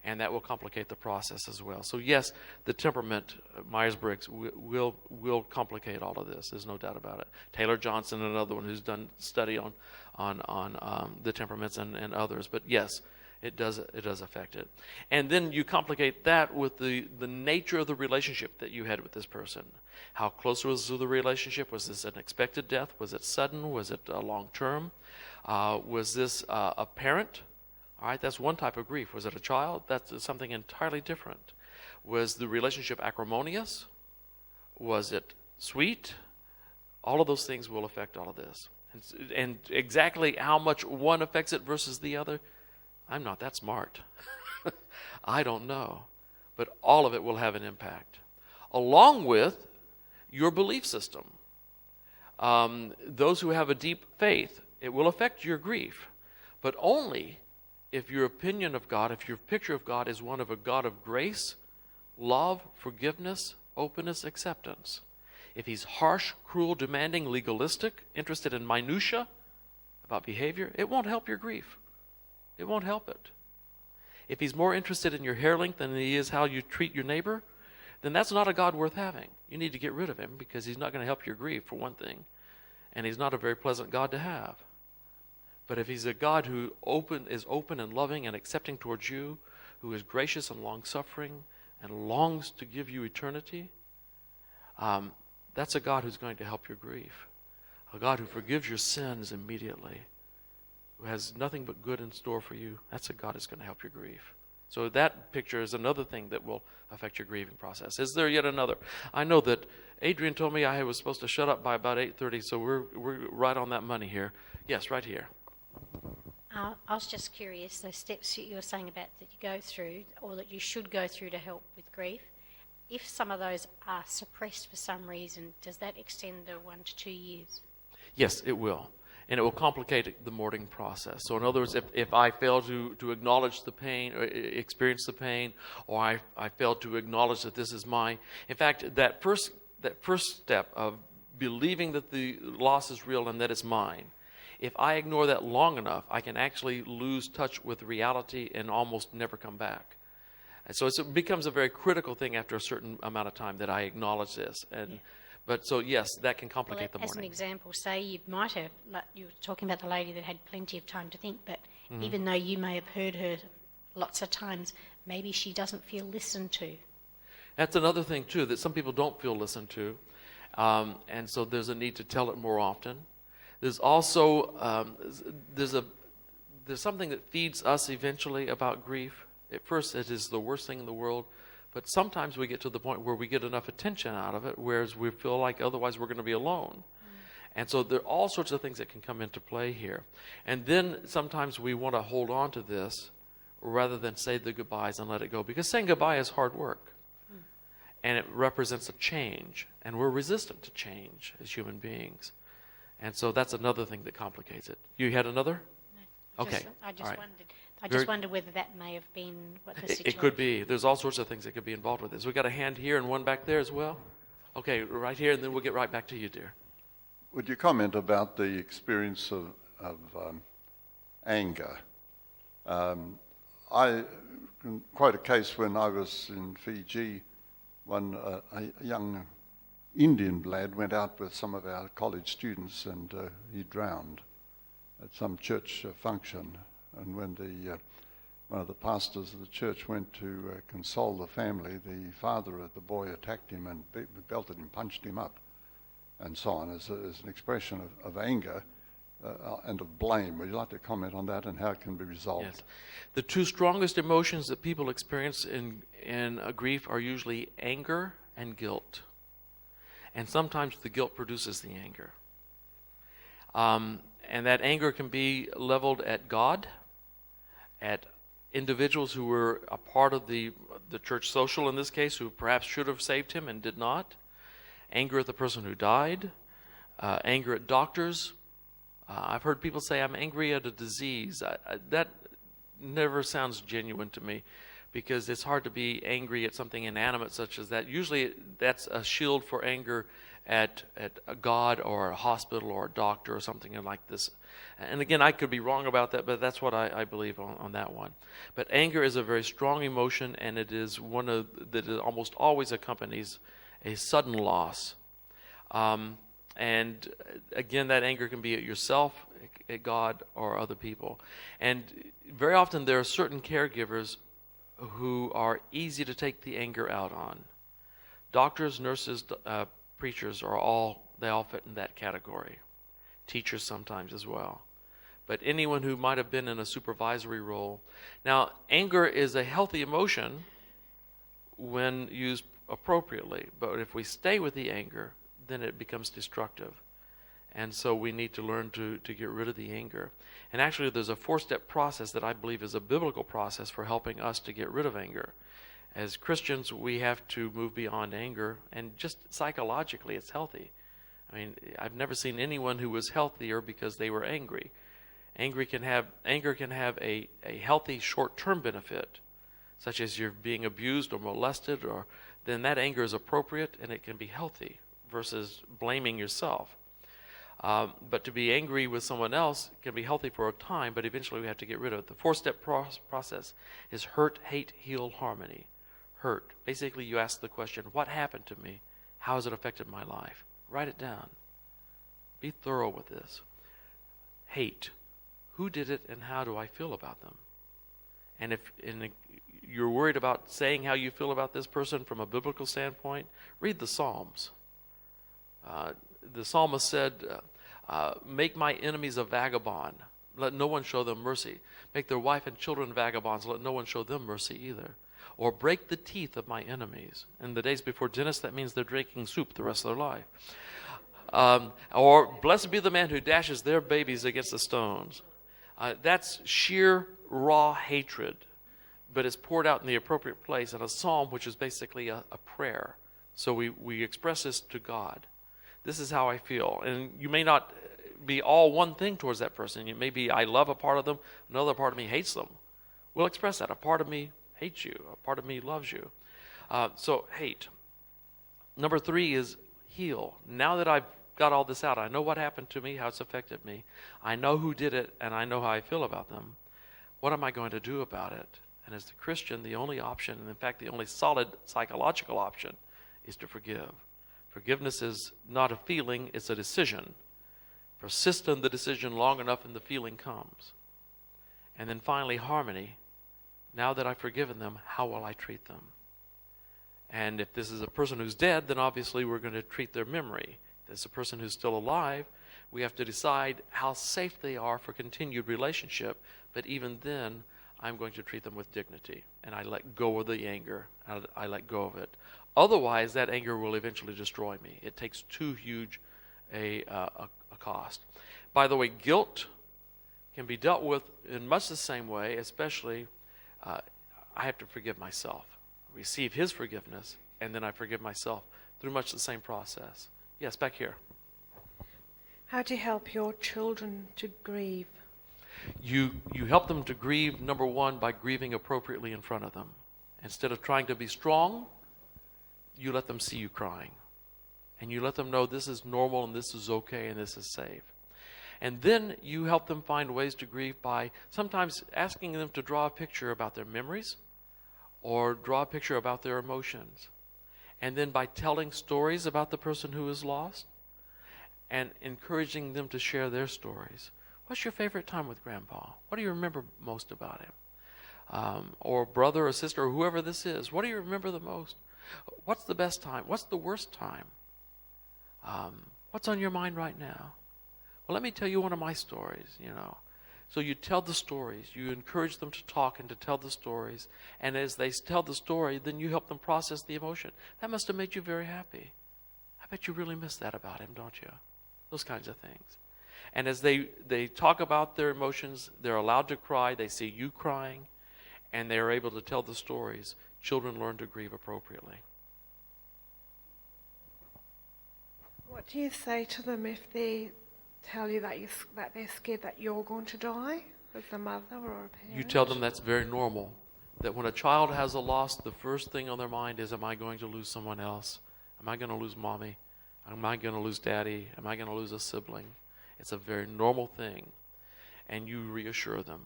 and that will complicate the process as well. So yes, the temperament, Myers-Briggs, will complicate all of this. There's no doubt about it. Taylor Johnson, another one who's done study on the temperaments and others. But yes, it does affect it. And then you complicate that with the nature of the relationship that you had with this person. How close was the relationship? Was this an expected death? Was it sudden? Was it long term? Was this a parent? All right, that's one type of grief. Was it a child? That's something entirely different. Was the relationship acrimonious? Was it sweet? All of those things will affect all of this. And exactly how much one affects it versus the other, I'm not that smart. I don't know. But all of it will have an impact, along with your belief system. Those who have a deep faith, it will affect your grief, but only if your opinion of God, if your picture of God is one of a God of grace, love, forgiveness, openness, acceptance. If he's harsh, cruel, demanding, legalistic, interested in minutia about behavior, it won't help your grief. It won't help it. if he's more interested in your hair length than he is how you treat your neighbor, then that's not a God worth having. You need to get rid of him because he's not going to help your grief, for one thing. And he's not a very pleasant God to have. But if he's a God who is open and loving and accepting towards you, who is gracious and long-suffering and longs to give you eternity, that's a God who's going to help your grief. A God who forgives your sins immediately, who has nothing but good in store for you. That's a God who's going to help your grief. So that picture is another thing that will affect your grieving process. Is there yet another? I know that Adrian told me I was supposed to shut up by about 8:30, so we're right on that money here. Yes, right here. I was just curious, those steps that you were saying about that you go through, or that you should go through to help with grief, if some of those are suppressed for some reason, does that extend to 1 to 2 years? Yes, it will. And it will complicate the mourning process. So in other words, if I fail to acknowledge the pain, or experience the pain, or I fail to acknowledge that this is mine. In fact, that first step of believing that the loss is real and that it's mine, if I ignore that long enough, I can actually lose touch with reality and almost never come back. And so it becomes a very critical thing after a certain amount of time that I acknowledge this. But so, yes, that can complicate the mourning. As an example, say you might have, like you were talking about the lady that had plenty of time to think, but even though you may have heard her lots of times, maybe she doesn't feel listened to. That's another thing, too, that some people don't feel listened to. And so there's a need to tell it more often. There's also, there's something that feeds us eventually about grief. At first, it is the worst thing in the world. But sometimes we get to the point where we get enough attention out of it, whereas we feel like otherwise we're going to be alone. And so there are all sorts of things that can come into play here. And then sometimes we want to hold on to this rather than say the goodbyes and let it go. Because saying goodbye is hard work. And it represents a change. And we're resistant to change as human beings. And so that's another thing that complicates it. You had another? No, Okay. I just All right. wondered. I just wondered whether that may have been what the situation. It could be. There's all sorts of things that could be involved with this. We got a hand here and one back there as well. Okay, right here, and then we'll get right back to you, dear. Would you comment about the experience of anger? I can quote a case when I was in Fiji. A young Indian lad went out with some of our college students, and he drowned at some church function. And when one of the pastors of the church went to console the family, the father of the boy attacked him and belted him, punched him up, and so on, as an expression of anger and of blame. Would you like to comment on that and how it can be resolved? Yes. The two strongest emotions that people experience in a grief are usually anger and guilt. And sometimes the guilt produces the anger. And that anger can be leveled at God, at individuals who were a part of the church social in this case, who perhaps should have saved him and did not. Anger at the person who died. Anger at doctors. I've heard people say, I'm angry at a disease. That never sounds genuine to me, because it's hard to be angry at something inanimate such as that. Usually that's a shield for anger at a God or a hospital or a doctor or something like this. And again, I could be wrong about that, but that's what I believe on that one. But anger is a very strong emotion, and it is one that almost always accompanies a sudden loss. And again, that anger can be at yourself, at God, or other people. And very often there are certain caregivers who are easy to take the anger out on. Doctors, nurses, preachers they all fit in that category. Teachers sometimes as well. But anyone who might have been in a supervisory role. Now, anger is a healthy emotion when used appropriately. But if we stay with the anger, then it becomes destructive. And so we need to learn to get rid of the anger. And actually, there's a 4-step process that I believe is a biblical process for helping us to get rid of anger. As Christians, we have to move beyond anger, and just psychologically, it's healthy. I mean, I've never seen anyone who was healthier because they were angry. Anger can have a healthy short-term benefit, such as you're being abused or molested, then that anger is appropriate and it can be healthy versus blaming yourself. But to be angry with someone else can be healthy for a time, but eventually we have to get rid of it. The 4-step process is hurt, hate, heal, harmony. Hurt. Basically, you ask the question, what happened to me? How has it affected my life? Write it down. Be thorough with this. Hate. Who did it and how do I feel about them? And if you're worried about saying how you feel about this person from a biblical standpoint, read the Psalms. The psalmist said, make my enemies a vagabond. Let no one show them mercy. Make their wife and children vagabonds. Let no one show them mercy either. Or break the teeth of my enemies. In the days before dentists, that means they're drinking soup the rest of their life. Or blessed be the man who dashes their babies against the stones. That's sheer raw hatred, but it's poured out in the appropriate place in a psalm, which is basically a prayer. So we express this to God. This is how I feel. And you may not be all one thing towards that person. It may be I love a part of them, another part of me hates them. We'll express that. A part of me hates you. A part of me loves you. So hate. Number 3 is heal. Now that I've got all this out, I know what happened to me, how it's affected me. I know who did it, and I know how I feel about them. What am I going to do about it? And as the Christian, the only option, and in fact the only solid psychological option, is to forgive. Forgiveness is not a feeling, it's a decision. Persist in the decision long enough and the feeling comes. And then finally, harmony. Now that I've forgiven them, how will I treat them? And if this is a person who's dead, then obviously we're going to treat their memory. If it's a person who's still alive, we have to decide how safe they are for continued relationship. But even then, I'm going to treat them with dignity. And I let go of the anger. I let go of it. Otherwise, that anger will eventually destroy me. It takes too huge a cost. By the way, guilt can be dealt with in much the same way, especially I have to forgive myself, receive his forgiveness, and then I forgive myself through much the same process. Yes, back here. How do you help your children to grieve? You help them to grieve, number 1, by grieving appropriately in front of them. Instead of trying to be strong, you let them see you crying. And you let them know this is normal and this is okay and this is safe. And then you help them find ways to grieve by sometimes asking them to draw a picture about their memories or draw a picture about their emotions. And then by telling stories about the person who is lost and encouraging them to share their stories. What's your favorite time with Grandpa? What do you remember most about him? Or brother or sister or whoever this is. What do you remember the most? What's the best time? What's the worst time? What's on your mind right now? Well, let me tell you one of my stories, So you tell the stories. You encourage them to talk and to tell the stories. And as they tell the story, then you help them process the emotion. That must have made you very happy. I bet you really miss that about him, don't you? Those kinds of things. And as they talk about their emotions, they're allowed to cry. They see you crying. And they are able to tell the stories. Children learn to grieve appropriately. What do you say to them if they tell you that they're scared that you're going to die as a mother or a parent? You tell them that's very normal. That when a child has a loss, the first thing on their mind is, am I going to lose someone else? Am I going to lose mommy? Am I going to lose daddy? Am I going to lose a sibling? It's a very normal thing. And you reassure them.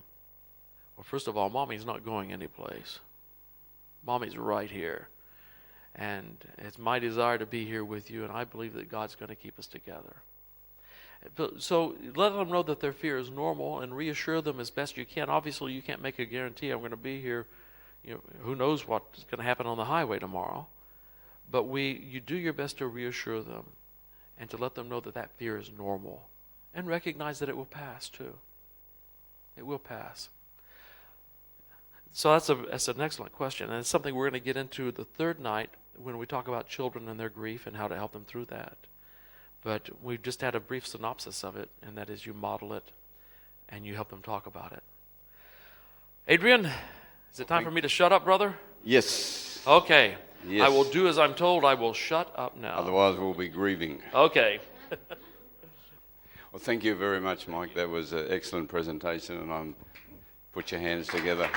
Well, first of all, mommy's not going anyplace. Mommy's right here. And it's my desire to be here with you, and I believe that God's going to keep us together. So let them know that their fear is normal and reassure them as best you can. Obviously, you can't make a guarantee I'm going to be here. Who knows what's going to happen on the highway tomorrow. But you do your best to reassure them and to let them know that that fear is normal. And recognize that it will pass, too. It will pass. So that's an excellent question. And it's something we're going to get into the third night when we talk about children and their grief and how to help them through that. But we've just had a brief synopsis of it, and that is you model it and you help them talk about it. Adrian, is it time for me to shut up, brother? Yes. Okay. Yes. I will do as I'm told. I will shut up now. Otherwise, we'll be grieving. Okay. Well, thank you very much, Mike. That was an excellent presentation, and put your hands together.